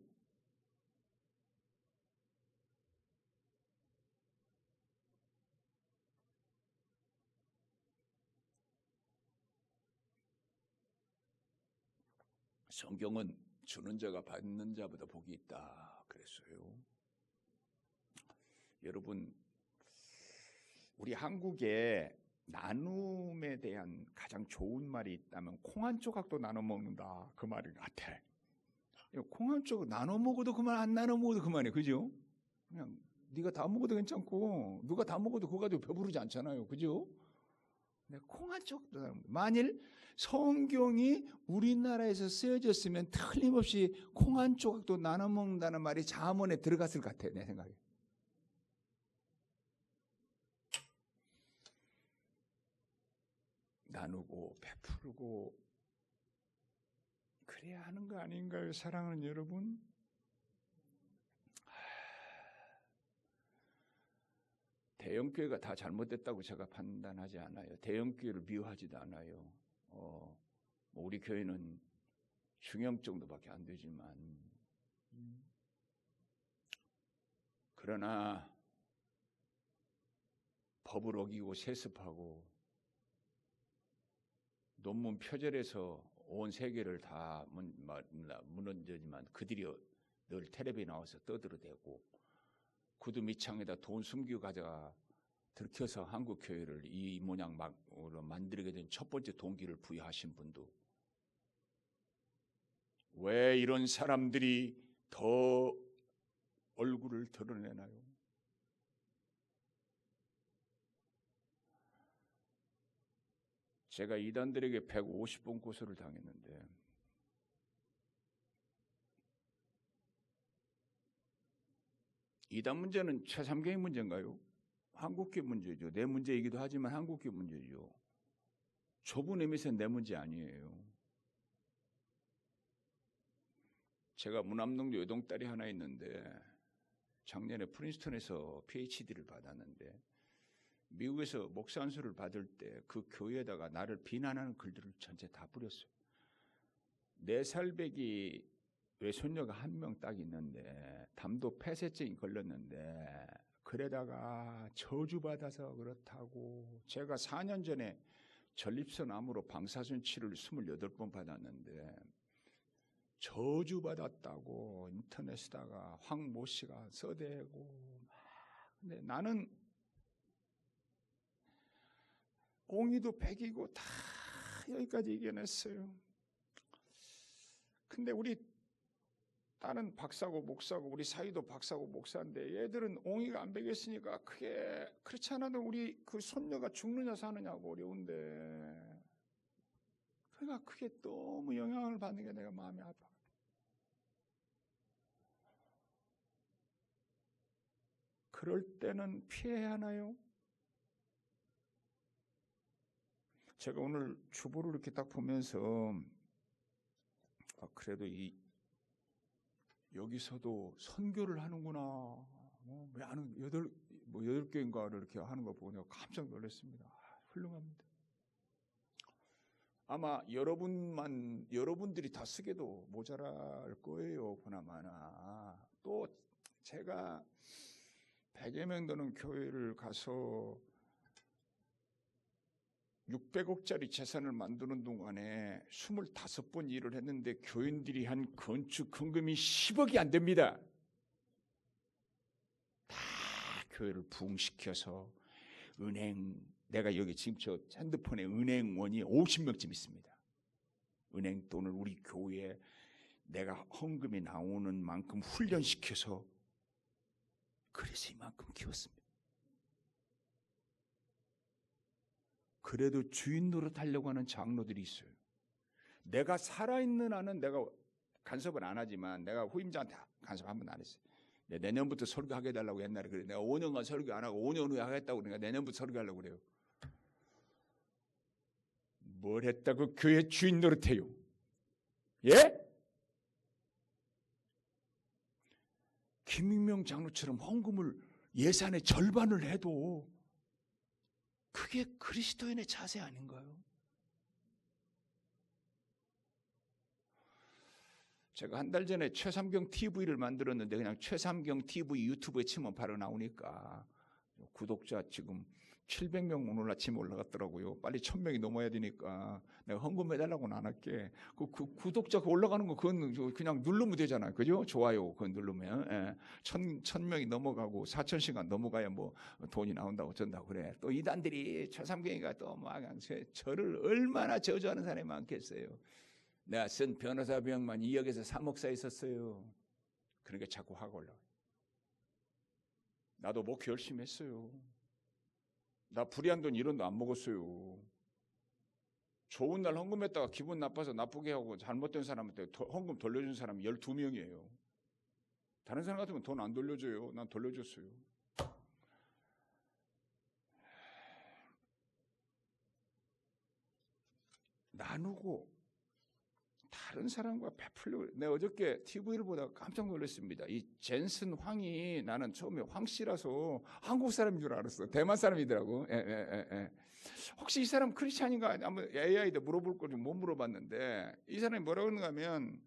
성경은 주는 자가 받는 자보다 복이 있다 그랬어요. 여러분, 우리 한국에 나눔에 대한 가장 좋은 말이 있다면 콩 한 조각도 나눠 먹는다, 그 말인 것 같아. 콩 한 조각 나눠 먹어도 그만, 안 나눠 먹어도 그만해, 그죠? 그냥 네가 다 먹어도 괜찮고 누가 다 먹어도 그거 가지고 배부르지 않잖아요, 그죠? 콩 한 조각도, 만일 성경이 우리나라에서 쓰여졌으면 틀림없이 콩 한 조각도 나눠 먹는다는 말이 잠언에 들어갔을 것 같아요, 내 생각에. 나누고 베풀고 그래야 하는 거 아닌가요, 사랑하는 여러분? 대형교회가 다 잘못됐다고 제가 판단하지 않아요. 대형교회를 미워하지도 않아요. 우리 교회는 중형 정도밖에 안 되지만, 그러나 법을 어기고 세습하고 논문 표절해서 온 세계를 다 무너지지만 그들이 늘 텔레비에 나와서 떠들어대고 구두 밑창에다 돈 숨기고 가져가 들켜서 한국 교회를 이 모양으로 만들게 된 첫 번째 동기를 부여하신 분도, 왜 이런 사람들이 더 얼굴을 드러내나요? 제가 이단들에게 150번 고소를 당했는데 이단 문제는 최삼경의 문제인가요? 한국교 문제죠. 내 문제이기도 하지만 한국교 문제죠. 좁은 의미에서 내 문제 아니에요. 제가 문암동도 외동딸이 하나 있는데 작년에 프린스턴에서 PhD를 받았는데 미국에서 목사 안수를 받을 때 그 교회에다가 나를 비난하는 글들을 전체 다 뿌렸어요. 4살배기 외손녀가 한 명 딱 있는데 담도 폐쇄증이 걸렸는데 그래다가 저주받아서 그렇다고 제가 4년 전에 전립선 암으로 방사선 치료를 28번 받았는데 저주받았다고 인터넷에다가 황모 씨가 써대고 근데 나는 옹이도 백이고 다 여기까지 이겨냈어요. 근데 우리 딸은 박사고 목사고 우리 사위도 박사고 목사인데 얘들은 옹이가 안 배겼으니까 그게 그렇지 않아도 우리 그 손녀가 죽느냐 사느냐고 어려운데 그러니까 그게 너무 영향을 받는 게 내가 마음이 아파. 그럴 때는 피해야 하나요? 제가 오늘 주보를 이렇게 딱 보면서 그래도 여기서도 선교를 하는구나. 왜 하는 8개인가를 이렇게 하는 거 보고 내가 깜짝 놀랐습니다. 훌륭합니다. 아마 여러분들이 다 쓰게도 모자랄 거예요. 보나마나. 또 제가 100여 명 되는 교회를 가서 600억짜리 재산을 만드는 동안에 25번 일을 했는데 교인들이 한 건축 헌금이 10억이 안 됩니다. 다 교회를 부흥시켜서 내가 여기 지금 저 핸드폰에 은행원이 50명쯤 있습니다. 은행 돈을 우리 교회에 내가 헌금이 나오는 만큼 훈련시켜서 그래서 이만큼 키웠습니다. 그래도 주인 노릇하려고 하는 장로들이 있어요. 내가 살아있는 한은 내가 간섭을 안 하지만 내가 후임자한테 간섭 한 번도 안 했어요. 내년부터 설교하게 해달라고 옛날에 그래. 내가 5년간 설교 안 하고 5년 후에 하겠다고 그러니까 내년부터 설교하려고 그래요. 뭘 했다고 교회 주인 노릇해요? 예? 김익명 장로처럼 헌금을 예산의 절반을 해도 그게 그리스도인의 자세 아닌가요? 제가 한 달 전에 최삼경 TV를 만들었는데 그냥 최삼경 TV 유튜브에 치면 바로 나오니까 구독자 지금 700명 오늘 아침에 올라갔더라고요. 빨리 1000명이 넘어야 되니까 내가 헌금해달라고는 안 할게. 그 구독자 올라가는 거 그건 그냥 누르면 되잖아요. 그죠? 좋아요. 그건 누르면. 예. 1000명이 넘어가고 4000시간 넘어가야 뭐 돈이 나온다고 전다고 그래. 또 이단들이 최삼경이가 또 막 저를 얼마나 저주하는 사람이 많겠어요. 내가 쓴 변호사 비용만 2억에서 3억 사이 썼어요. 그러니까 자꾸 화가 올라와요. 나도 목회 열심히 했어요. 나 불의한 돈 1원도 안 먹었어요. 좋은 날 헌금했다가 기분 나빠서 나쁘게 하고 잘못된 사람한테 헌금 돌려준 사람이 12명이에요. 다른 사람 같으면 돈 안 돌려줘요. 난 돌려줬어요. 나누고 다른 사람과 베풀려고. 내가 어저께 TV를 보다가 깜짝 놀랐습니다. 이 젠슨 황이 나는 처음에 황 씨라서 한국 사람인 줄 알았어. 대만 사람이더라고. 혹시 이 사람 크리스찬인가? 한번 AI한테 물어볼 걸 못 물어봤는데 이 사람이 뭐라고 그러는가 하면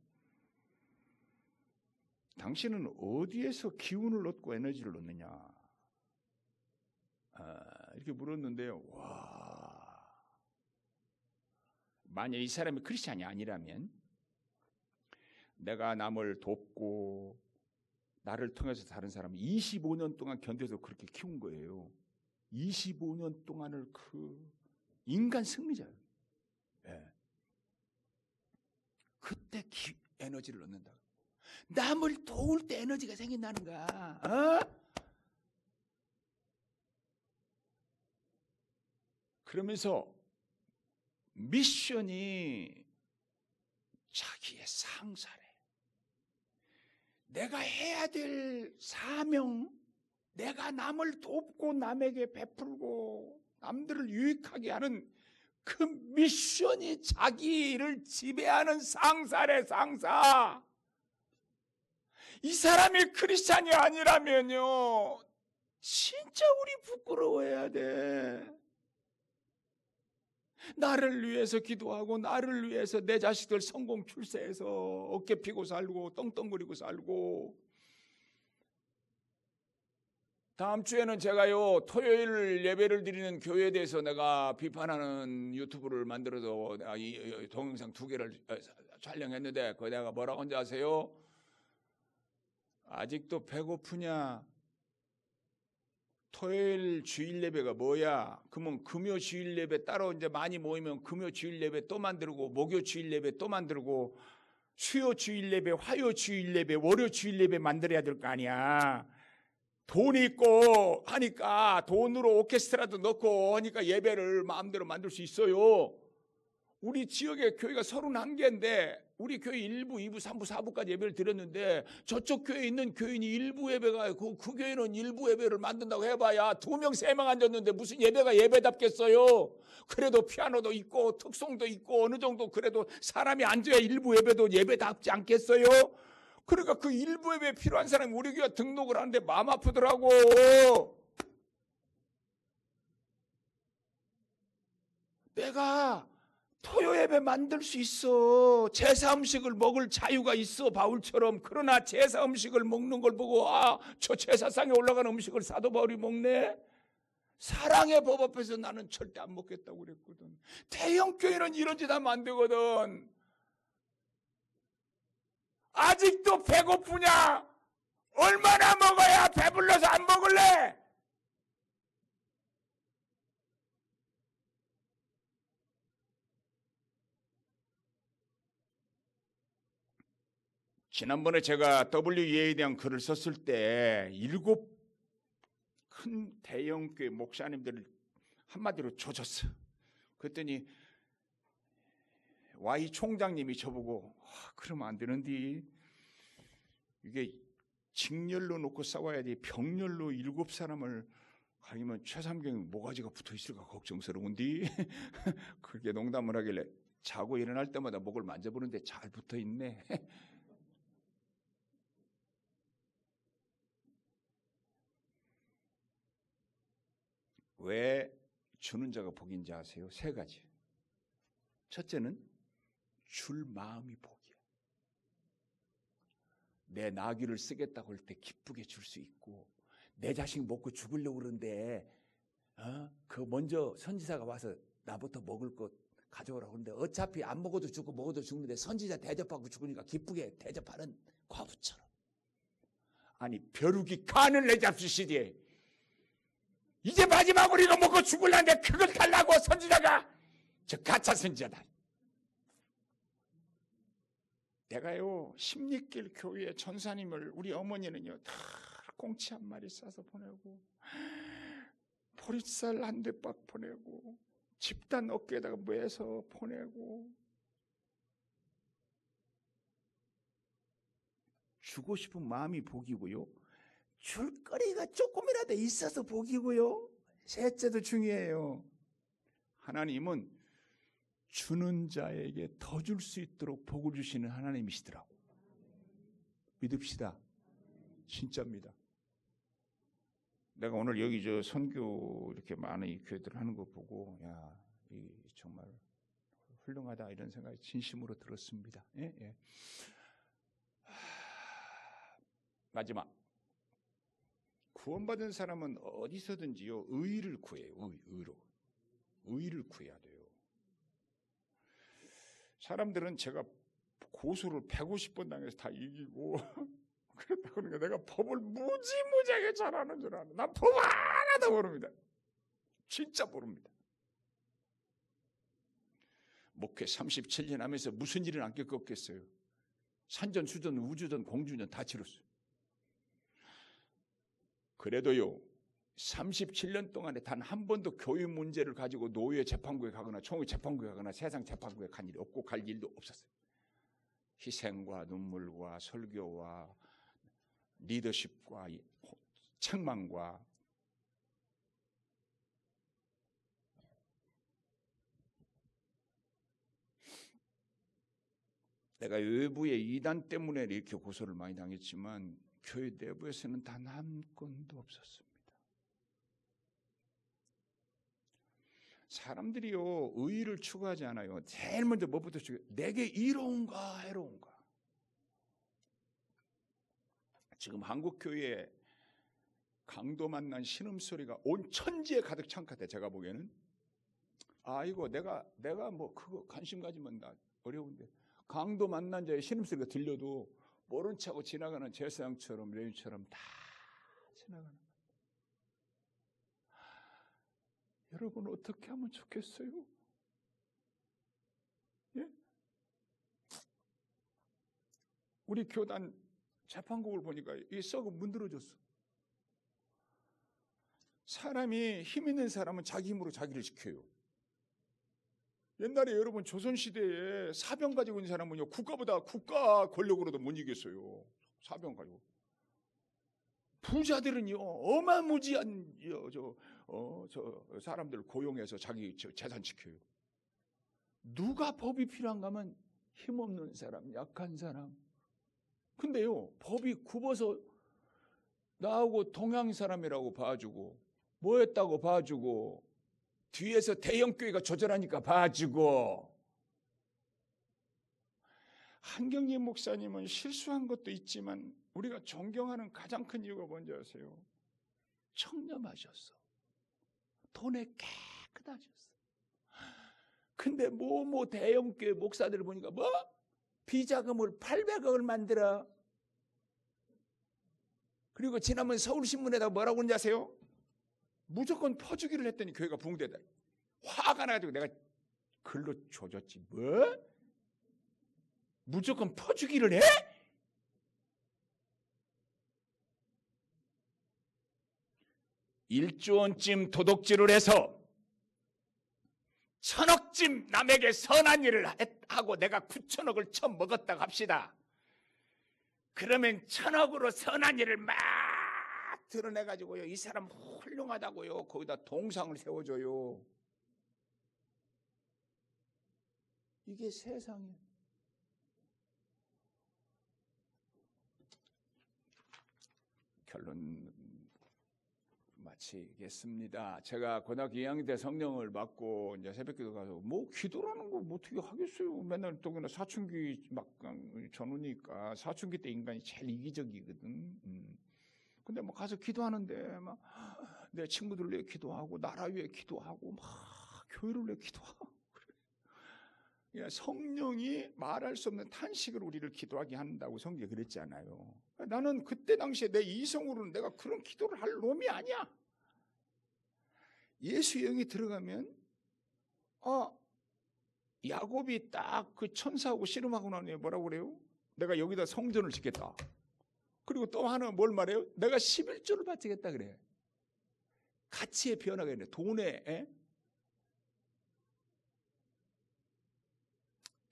당신은 어디에서 기운을 얻고 에너지를 얻느냐? 이렇게 물었는데요. 와. 만약 이 사람이 크리스찬이 아니라면 내가 남을 돕고 나를 통해서 다른 사람을 25년 동안 견뎌서 그렇게 키운 거예요. 25년 동안을 그 인간 승리자예요. 네. 그때 에너지를 얻는다. 남을 도울 때 에너지가 생긴다는 거야. 그러면서 미션이 자기의 상사래. 내가 해야 될 사명, 내가 남을 돕고 남에게 베풀고 남들을 유익하게 하는 그 미션이 자기를 지배하는 상사래, 상사. 이 사람이 크리스찬이 아니라면요, 진짜 우리 부끄러워해야 돼. 나를 위해서 기도하고 나를 위해서 내 자식들 성공 출세해서 어깨 피고 살고 떵떵거리고 살고. 다음 주에는 제가요, 토요일 예배를 드리는 교회에 대해서 내가 비판하는 유튜브를 만들어서 이 동영상 2개를 촬영했는데, 거기 내가 뭐라고 한지 아세요? 아직도 배고프냐? 토요일 주일 예배가 뭐야? 그러면 금요 주일 예배 따로 이제 많이 모이면 금요 주일 예배 또 만들고, 목요 주일 예배 또 만들고, 수요 주일 예배, 화요 주일 예배, 월요 주일 예배 만들어야 될 거 아니야. 돈이 있고 하니까 돈으로 오케스트라도 넣고 하니까 예배를 마음대로 만들 수 있어요. 우리 지역에 교회가 31개인데 우리 교회 1부, 2부, 3부, 4부까지 예배를 드렸는데, 저쪽 교회에 있는 교인이 1부 예배가 그 교회는 1부 예배를 만든다고 해봐야 2명, 3명 앉았는데 무슨 예배가 예배답겠어요. 그래도 피아노도 있고 특송도 있고 어느 정도 그래도 사람이 앉아야 1부 예배도 예배답지 않겠어요? 그러니까 그 1부 예배에 필요한 사람이 우리 교회 등록을 하는데 마음 아프더라고. 내가 토요 예배 만들 수 있어. 제사 음식을 먹을 자유가 있어, 바울처럼. 그러나 제사 음식을 먹는 걸 보고 저 제사상에 올라가는 음식을 사도 바울이 먹네? 사랑의 법 앞에서 나는 절대 안 먹겠다고 그랬거든. 대형 교회는 이런 짓 하면 안 되거든. 아직도 배고프냐? 얼마나 먹어야 배불러서 안 먹을래? 지난번에 제가 WEA에 대한 글을 썼을 때 7 큰 대형 교회 목사님들을 한마디로 조졌어. 그랬더니 Y 총장님이 저보고 그러면 안 되는데, 이게 직렬로 놓고 싸워야지 병렬로 7사람을 가리면 최삼경이 모가지가 붙어있을까 걱정스러운데 그렇게 농담을 하길래 자고 일어날 때마다 목을 만져보는데 잘 붙어있네. 왜 주는 자가 복인지 아세요? 3가지. 첫째는 줄 마음이 복이야. 내 나귀를 쓰겠다고 할 때 기쁘게 줄 수 있고, 내 자식 먹고 죽으려고 그러는데 그 먼저 선지자가 와서 나부터 먹을 것 가져오라고 하는데 어차피 안 먹어도 죽고 먹어도 죽는데 선지자 대접하고 죽으니까 기쁘게 대접하는 과부처럼. 아니 벼룩이 간을 내잡수시되 이제 마지막으로 이거 먹고 죽을라는데 그걸 달라고 선지자가. 저 가짜 선지자다. 내가요 십리길 교회 전사님을, 우리 어머니는요 다 꽁치 한 마리 싸서 보내고 보리쌀 한 대박 보내고 집단 어깨에다가 매서 보내고, 주고 싶은 마음이 복이고요, 줄거리가 조금이라도 있어서 복이고요, 셋째도 중요해요. 하나님은 주는 자에게 더 줄 수 있도록 복을 주시는 하나님이시더라고. 믿읍시다. 진짜입니다. 내가 오늘 여기 저 선교 이렇게 많은 이 교회들 하는 거 보고 이 정말 훌륭하다 이런 생각이 진심으로 들었습니다. 예? 예. 마지막, 구원받은 사람은 어디서든지요 의를 구해요. 의를 구해야 돼요. 사람들은 제가 고소를 150번 당해서 다 이기고 그랬다 그러니까 내가 법을 무지무지하게 잘하는 줄 아는. 난 법 하나도 모릅니다. 진짜 모릅니다. 목회 37년 하면서 무슨 일은 안 겪었겠어요. 산전, 수전, 우주전, 공주전 다 치렀어요. 그래도요 37년 동안에 단 한 번도 교육 문제를 가지고 노예 재판부에 가거나 총회 재판부에 가거나 세상 재판부에 간 일이 없고 갈 일도 없었어요. 희생과 눈물과 설교와 리더십과 책망과 내가 외부의 이단 때문에 이렇게 고소를 많이 당했지만 교회 내부에서는 단 한 건도 없었습니다. 사람들이요 의의를 추구하지 않아요. 제일 먼저 뭐부터 추구해요? 내게 이로운가 해로운가. 지금 한국 교회에 강도 만난 신음소리가 온 천지에 가득 찬 것 같아요. 제가 보기에는 이거 내가 뭐 그거 관심 가지면 나 어려운데 강도 만난 자의 신음소리가 들려도 모른 척하고 지나가는 제사장처럼 레위처럼 다 지나가는. 여러분 어떻게 하면 좋겠어요? 예? 우리 교단 재판국을 보니까 이 썩어 문드러졌어. 사람이 힘 있는 사람은 자기 힘으로 자기를 지켜요. 옛날에 여러분 조선시대에 사병 가지고 있는 사람은요 국가 권력으로도 못 이겼어요. 사병 가지고. 부자들은요 어마무지한 저 사람들을 고용해서 자기 재산 지켜요. 누가 법이 필요한가 하면 힘없는 사람, 약한 사람. 근데요 법이 굽어서 나하고 동양 사람이라고 봐주고 뭐 했다고 봐주고 뒤에서 대형교회가 조절하니까 봐주고. 한경림 목사님은 실수한 것도 있지만 우리가 존경하는 가장 큰 이유가 뭔지 아세요? 청렴하셨어. 돈에 깨끗하셨어. 근데 뭐 대형교회 목사들을 보니까 뭐 비자금을 800억을 만들어. 그리고 지난번 서울신문에다 뭐라고 그런지 아세요? 무조건 퍼주기를 했더니 교회가 붕대다. 화가 나가지고 내가 글로 조졌지. 뭐? 무조건 퍼주기를 해? 일조원쯤 도둑질을 해서 1000억쯤 남에게 선한 일을 하고 내가 9천억을 처음 먹었다고 합시다. 그러면 1000억으로 선한 일을 막 드러내가지고요 이 사람 훌륭하다고요 거기다 동상을 세워줘요. 이게 세상이에요. 결론 마치겠습니다. 제가 고등학교 2학년 때 성령을 받고 이제 새벽기도 가서 뭐 기도라는 거 뭐 어떻게 하겠어요. 맨날 또 그냥 사춘기 막 전후니까 사춘기 때 인간이 제일 이기적이거든. 근데 뭐 가서 기도하는데 막 내 친구들 위해 기도하고 나라 위해 기도하고 막 교회를 위해 기도하고 그래. 성령이 말할 수 없는 탄식으로 우리를 기도하게 한다고 성경에 그랬잖아요. 나는 그때 당시에 내 이성으로는 내가 그런 기도를 할 놈이 아니야. 예수의 영이 들어가면 야곱이 딱 그 천사하고 씨름하고 나니 뭐라고 그래요? 내가 여기다 성전을 짓겠다. 그리고 또 하나 뭘 말해요? 내가 11조를 바치겠다 그래. 가치의 변화가 있네. 돈에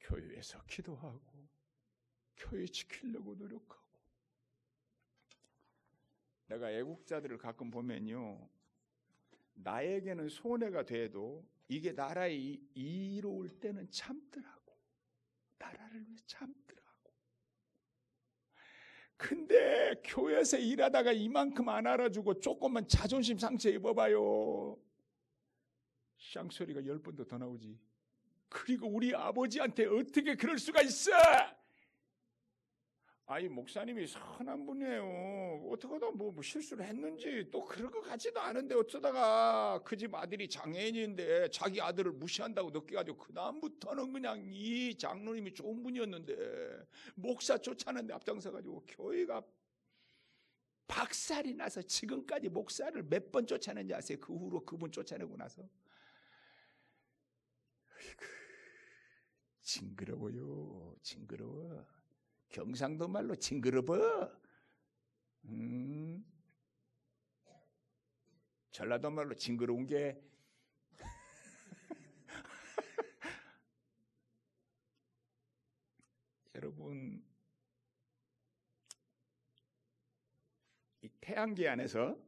교회에서 기도하고 교회 지키려고 노력하고. 내가 애국자들을 가끔 보면요 나에게는 손해가 돼도 이게 나라에 이로울 때는 참더라고. 나라를 위해 참더라고. 근데 교회에서 일하다가 이만큼 안 알아주고 조금만 자존심 상처 입어봐요. 쌍소리가 10번도 더 나오지. 그리고 우리 아버지한테 어떻게 그럴 수가 있어? 아이 목사님이 선한 분이에요. 어떡하다 뭐 실수를 했는지 또 그럴 것 같지도 않은데 어쩌다가 그 집 아들이 장애인인데 자기 아들을 무시한다고 느껴가지고 그 다음부터는 그냥 이 장로님이 좋은 분이었는데 목사 쫓아내는데 앞장서가지고 교회가 박살이 나서 지금까지 목사를 몇 번 쫓아낸지 아세요? 그 후로 그분 쫓아내고 나서. 어이구, 징그러워요. 징그러워. 경상도 말로 징그러워. 전라도 말로 징그러운 게 여러분 이 태양계 안에서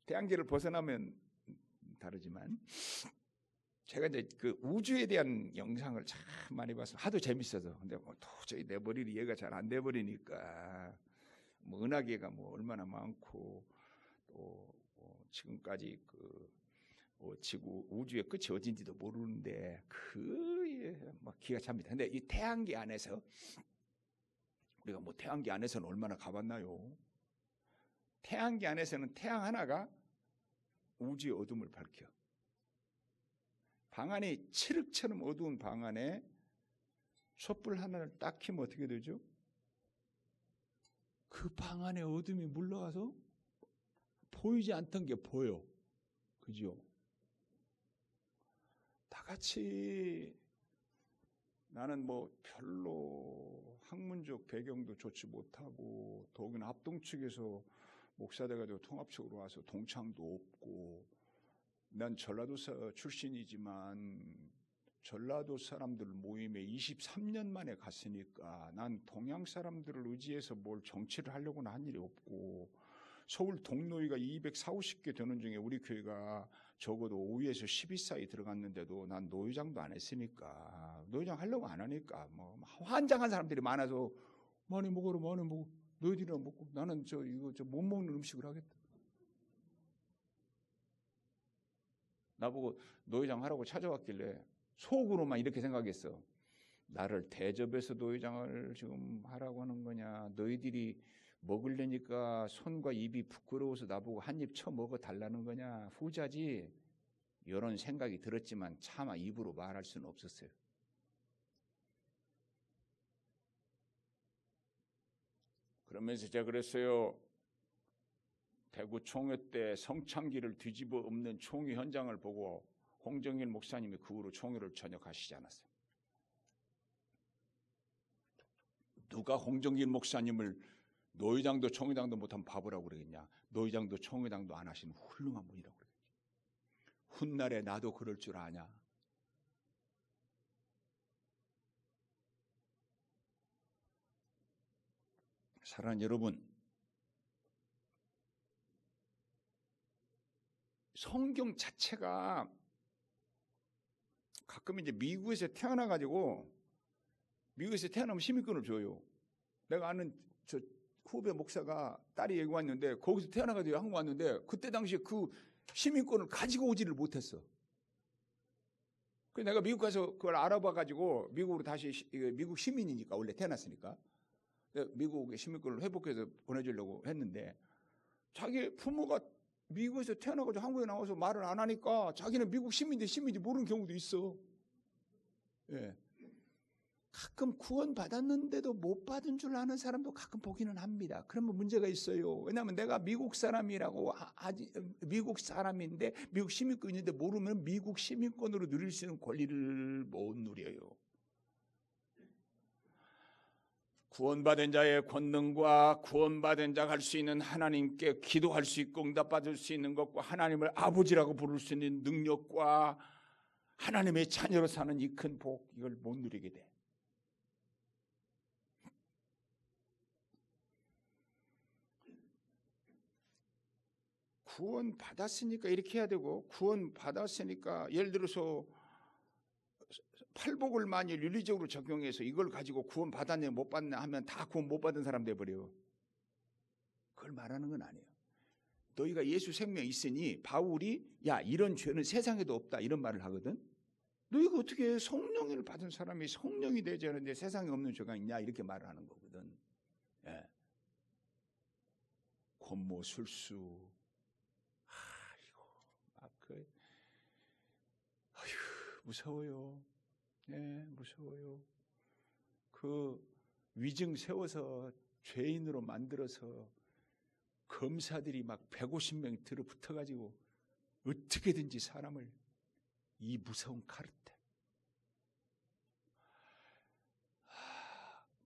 태양계를 벗어나면 다르지만 제가 이제 그 우주에 대한 영상을 참 많이 봐서 하도 재밌어서 근데 뭐 도저히 내 머리를 이해가 잘 안 돼 버리니까 뭐 은하계가 뭐 얼마나 많고 또 지금까지 뭐 지구 우주의 끝이 어딘지도 모르는데 막 기가 찹니다. 근데 이 태양계 안에서 우리가 뭐 태양계 안에서는 얼마나 가봤나요? 태양계 안에서는 태양 하나가 우주의 어둠을 밝혀. 방 안이 칠흑처럼 어두운 방 안에 촛불 하나를 딱 켜면 어떻게 되죠? 그 방 안에 어둠이 물러가서 보이지 않던 게 보여. 그죠? 다 같이 나는 뭐 별로 학문적 배경도 좋지 못하고 더욱이나 합동 측에서 목사 돼가지고 통합 측으로 와서 동창도 없고 난 전라도 출신이지만 전라도 사람들 모임에 23년 만에 갔으니까 난 동양 사람들을 의지해서 뭘 정치를 하려고는 한 일이 없고 서울 동노회가 240개 되는 중에 우리 교회가 적어도 5위에서 10위 사이 들어갔는데도 난 노회장도 안 했으니까 노회장 하려고 안 하니까 뭐 환장한 사람들이 많아서 많이 먹어라 많이 먹어 너희들이랑 먹고 나는 이거 못 먹는 음식을 하겠다. 나보고 노회장 하라고 찾아왔길래 속으로만 이렇게 생각했어. 나를 대접해서 노회장을 지금 하라고 하는 거냐. 너희들이 먹으려니까 손과 입이 부끄러워서 나보고 한 입 쳐먹어 달라는 거냐. 후자지. 이런 생각이 들었지만 차마 입으로 말할 수는 없었어요. 그러면서 제가 그랬어요. 대구 총회 때 성창기를 뒤집어 엎는 총회 현장을 보고 홍정일 목사님이 그 후로 총회를 전역하시지 않았어요. 누가 홍정일 목사님을 노회장도 총회장도 못한 바보라고 그러겠냐. 노회장도 총회장도 안 하시는 훌륭한 분이라고 그러겠지. 훗날에 나도 그럴 줄 아냐. 사랑하는 여러분, 성경 자체가 가끔 이제 미국에서 태어나가지고 미국에서 태어나면 시민권을 줘요. 내가 아는 저 후배 목사가 딸이 여기 왔는데 거기서 태어나가지고 한국 왔는데 그때 당시에 그 시민권을 가지고 오지를 못했어. 그래서 내가 미국 가서 그걸 알아봐가지고 미국으로 다시 미국 시민이니까 원래 태어났으니까 미국의 시민권을 회복해서 보내주려고 했는데 자기 부모가 미국에서 태어나가지고 한국에 나와서 말을 안 하니까 자기는 미국 시민인지 모르는 경우도 있어. 예. 가끔 구원 받았는데도 못 받은 줄 아는 사람도 가끔 보기는 합니다. 그러면 문제가 있어요. 왜냐하면 내가 미국 사람이라고 미국 사람인데 미국 시민권인데 모르면 미국 시민권으로 누릴 수 있는 권리를 못 누려요. 구원받은 자의 권능과 구원받은 자가 할 수 있는 하나님께 기도할 수 있고 응답받을 수 있는 것과 하나님을 아버지라고 부를 수 있는 능력과 하나님의 자녀로 사는 이 큰 복 이걸 못 누리게 돼. 구원 받았으니까 이렇게 해야 되고 구원 받았으니까 예를 들어서 팔복을 많이 윤리적으로 적용해서 이걸 가지고 구원 받았냐 못 받냐 하면 다 구원 못 받은 사람 돼버려. 그걸 말하는 건 아니에요. 너희가 예수 생명이 있으니 바울이 야 이런 죄는 세상에도 없다 이런 말을 하거든. 너희가 어떻게 성령을 받은 사람이 성령이 되지 않는데 세상에 없는 죄가 있냐 이렇게 말을 하는 거거든. 예. 권모 술수 무서워요. 네, 무서워요. 그 위증 세워서 죄인으로 만들어서 검사들이 막 150명 들어붙어가지고 어떻게든지 사람을 이 무서운 카르텔.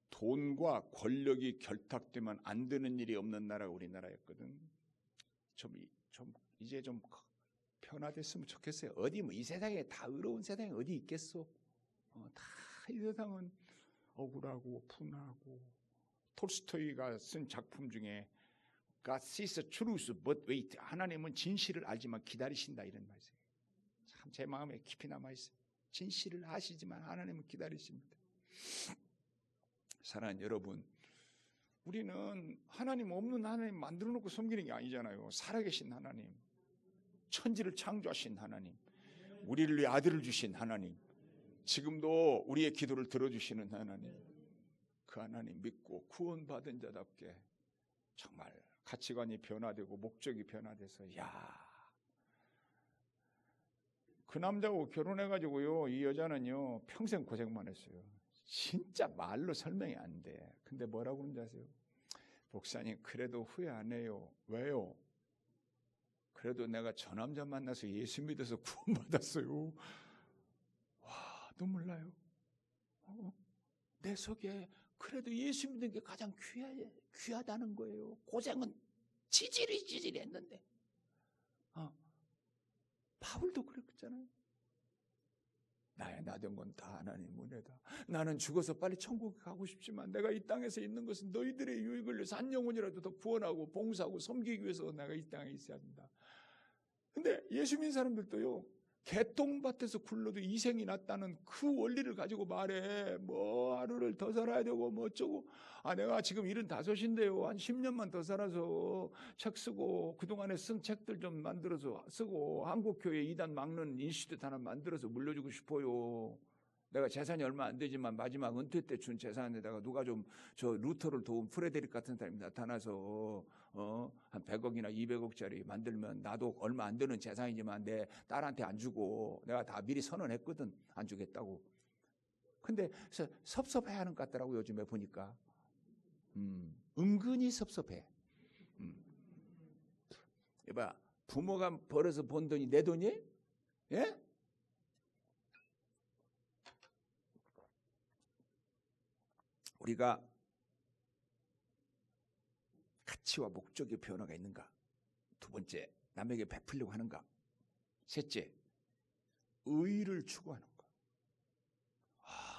돈과 권력이 결탁되면 안 되는 일이 없는 나라가 우리나라였거든. 이제 좀 변화됐으면 좋겠어요. 어디 뭐 이 세상에 다 의로운 세상에 어디 있겠어? 다 이 세상은 억울하고 분하고. 톨스토이가 쓴 작품 중에 God sees the truth but wait. 하나님은 진실을 알지만 기다리신다 이런 말이에요. 참 제 마음에 깊이 남아 있어요. 진실을 아시지만 하나님은 기다리십니다. 사랑하는 여러분, 우리는 하나님 없는 하나님 만들어 놓고 섬기는 게 아니잖아요. 살아계신 하나님, 천지를 창조하신 하나님, 우리를 위해 아들을 주신 하나님, 지금도 우리의 기도를 들어주시는 하나님, 그 하나님 믿고 구원받은 자답게 정말 가치관이 변화되고 목적이 변화돼서 그 남자하고 결혼해가지고요, 이 여자는요 평생 고생만 했어요. 진짜 말로 설명이 안 돼. 근데 뭐라고 그러는지 아세요? 목사님 그래도 후회 안 해요. 왜요? 그래도 내가 저 남자 만나서 예수 믿어서 구원받았어요. 와, 눈물 나요. 내 속에 그래도 예수 믿는 게 가장 귀하다는 거예요. 고생은 지질이 했는데. 바울도 그랬잖아요. 나의 나된 건 다 하나님 은혜다. 나는 죽어서 빨리 천국에 가고 싶지만 내가 이 땅에서 있는 것은 너희들의 유익을 위해서 한 영혼이라도 더 구원하고 봉사하고 섬기기 위해서 내가 이 땅에 있어야 한다. 근데 예수 믿는 사람들도요, 개똥밭에서 굴러도 이생이 낫다는 그 원리를 가지고 말해. 뭐 하루를 더 살아야 되고 뭐 어쩌고. 내가 지금 75인데요 한 10년만 더 살아서 책 쓰고 그동안에 쓴 책들 좀 만들어서 쓰고 한국교회 이단 막는 인스티튜트 하나 만들어서 물려주고 싶어요. 내가 재산이 얼마 안 되지만 마지막 은퇴 때 준 재산에다가 누가 좀 저 루터를 도운 프레데릭 같은 사람이 나타나서 한 100억이나 200억짜리 만들면 나도 얼마 안 되는 재산이지만 내 딸한테 안 주고 내가 다 미리 선언했거든. 안 주겠다고. 근데 섭섭해하는 것 같더라고 요즘에 보니까. 은근히 섭섭해. 이봐, 부모가 벌어서 번 돈이 내 돈이? 예? 우리가 가치와 목적의 변화가 있는가? 두 번째, 남에게 베풀려고 하는가? 셋째, 의의를 추구하는가?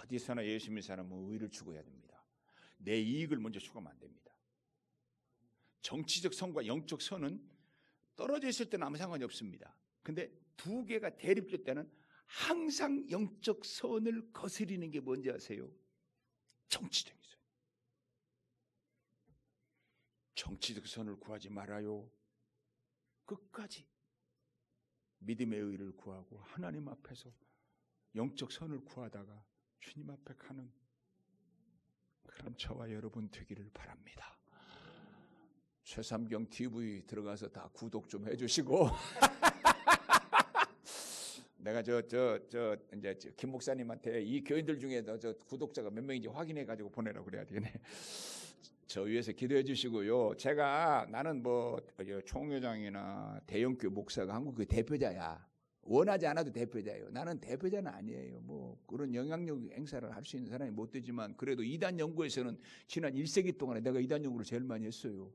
어디서나 예수 믿는 사람은 의의를 추구해야 됩니다. 내 이익을 먼저 추구하면 안 됩니다. 정치적 선과 영적 선은 떨어져 있을 때는 아무 상관이 없습니다. 근데 두 개가 대립될 때는 항상 영적 선을 거스리는 게 뭔지 아세요? 정치적인 선. 정치적 선을 구하지 말아요. 끝까지 믿음의 의를 구하고 하나님 앞에서 영적 선을 구하다가 주님 앞에 가는 그런 저와 여러분 되기를 바랍니다. 최삼경 TV 들어가서 다 구독 좀 해주시고 내가 이제 김 목사님한테 이 교인들 중에 저 구독자가 몇 명인지 확인해 가지고 보내라고 그래야 되겠네. 저 위해서 기도해 주시고요. 나는 뭐 총회장이나 대형교회 목사가 한국교회 대표자야. 원하지 않아도 대표자예요. 나는 대표자는 아니에요. 뭐 그런 영향력 행사를 할 수 있는 사람이 못 되지만 그래도 이단 연구에서는 지난 1세기 동안에 내가 이단 연구를 제일 많이 했어요.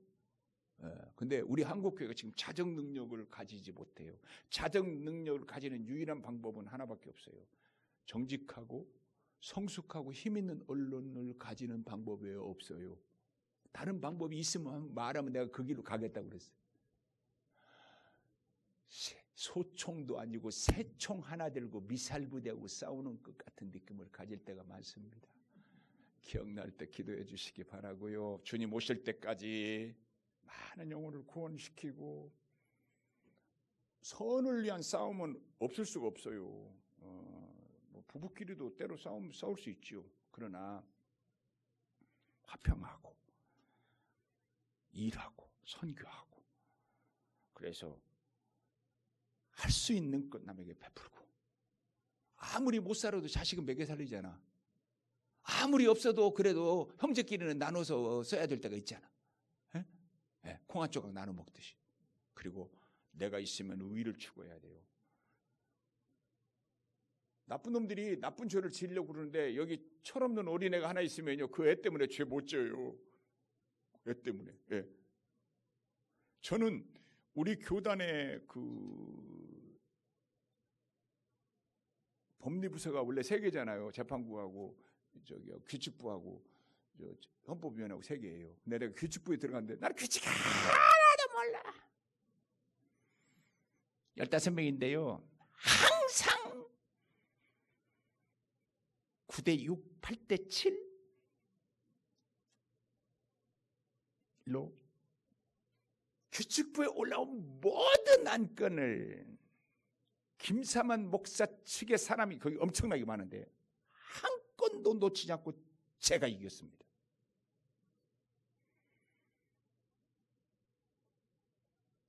근데 우리 한국교회가 지금 자정 능력을 가지지 못해요. 자정 능력을 가지는 유일한 방법은 하나밖에 없어요. 정직하고 성숙하고 힘 있는 언론을 가지는 방법 외에 없어요. 다른 방법이 있으면 말하면 내가 그 길로 가겠다고 그랬어요. 소총도 아니고 새총 하나 들고 미살부대하고 싸우는 것 같은 느낌을 가질 때가 많습니다. 기억날 때 기도해 주시기 바라고요. 주님 오실 때까지 많은 영혼을 구원시키고 선을 위한 싸움은 없을 수가 없어요. 뭐 부부끼리도 때로 싸울 수 있죠. 그러나 화평하고 일하고 선교하고 그래서 할 수 있는 것 남에게 베풀고 아무리 못 살아도 자식은 먹여 살리잖아. 아무리 없어도 그래도 형제끼리는 나눠서 써야 될 때가 있잖아. 콩 한 조각 나눠 먹듯이. 그리고 내가 있으면 의의를 추구해야 돼요. 나쁜 놈들이 나쁜 죄를 지으려고 그러는데 여기 철없는 어린애가 하나 있으면요 그 애 때문에 죄 못 져요. 애 때문에. 저는 우리 교단의 그 법리부서가 원래 세 개잖아요. 재판부하고 규칙부하고 헌법위원회하고 세 개예요. 내가 규칙부에 들어갔는데 나는 규칙 하나도 몰라. 15명인데요. 항상 9대6, 8대7로 규칙부에 올라온 모든 안건을 김사만 목사 측의 사람이 거기 엄청나게 많은데 한 건도 놓치지 않고 제가 이겼습니다.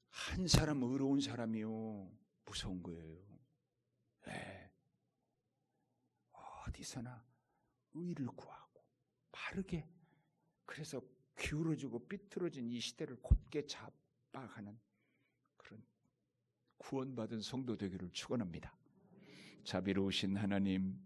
한 사람 의로운 사람이요 무서운 거예요. 네. 어디서나 의를 구하고 바르게, 그래서 기울어지고 삐뚤어진 이 시대를 곧게 잡아가는 그런 구원받은 성도 되기를 축원합니다. 자비로우신 하나님,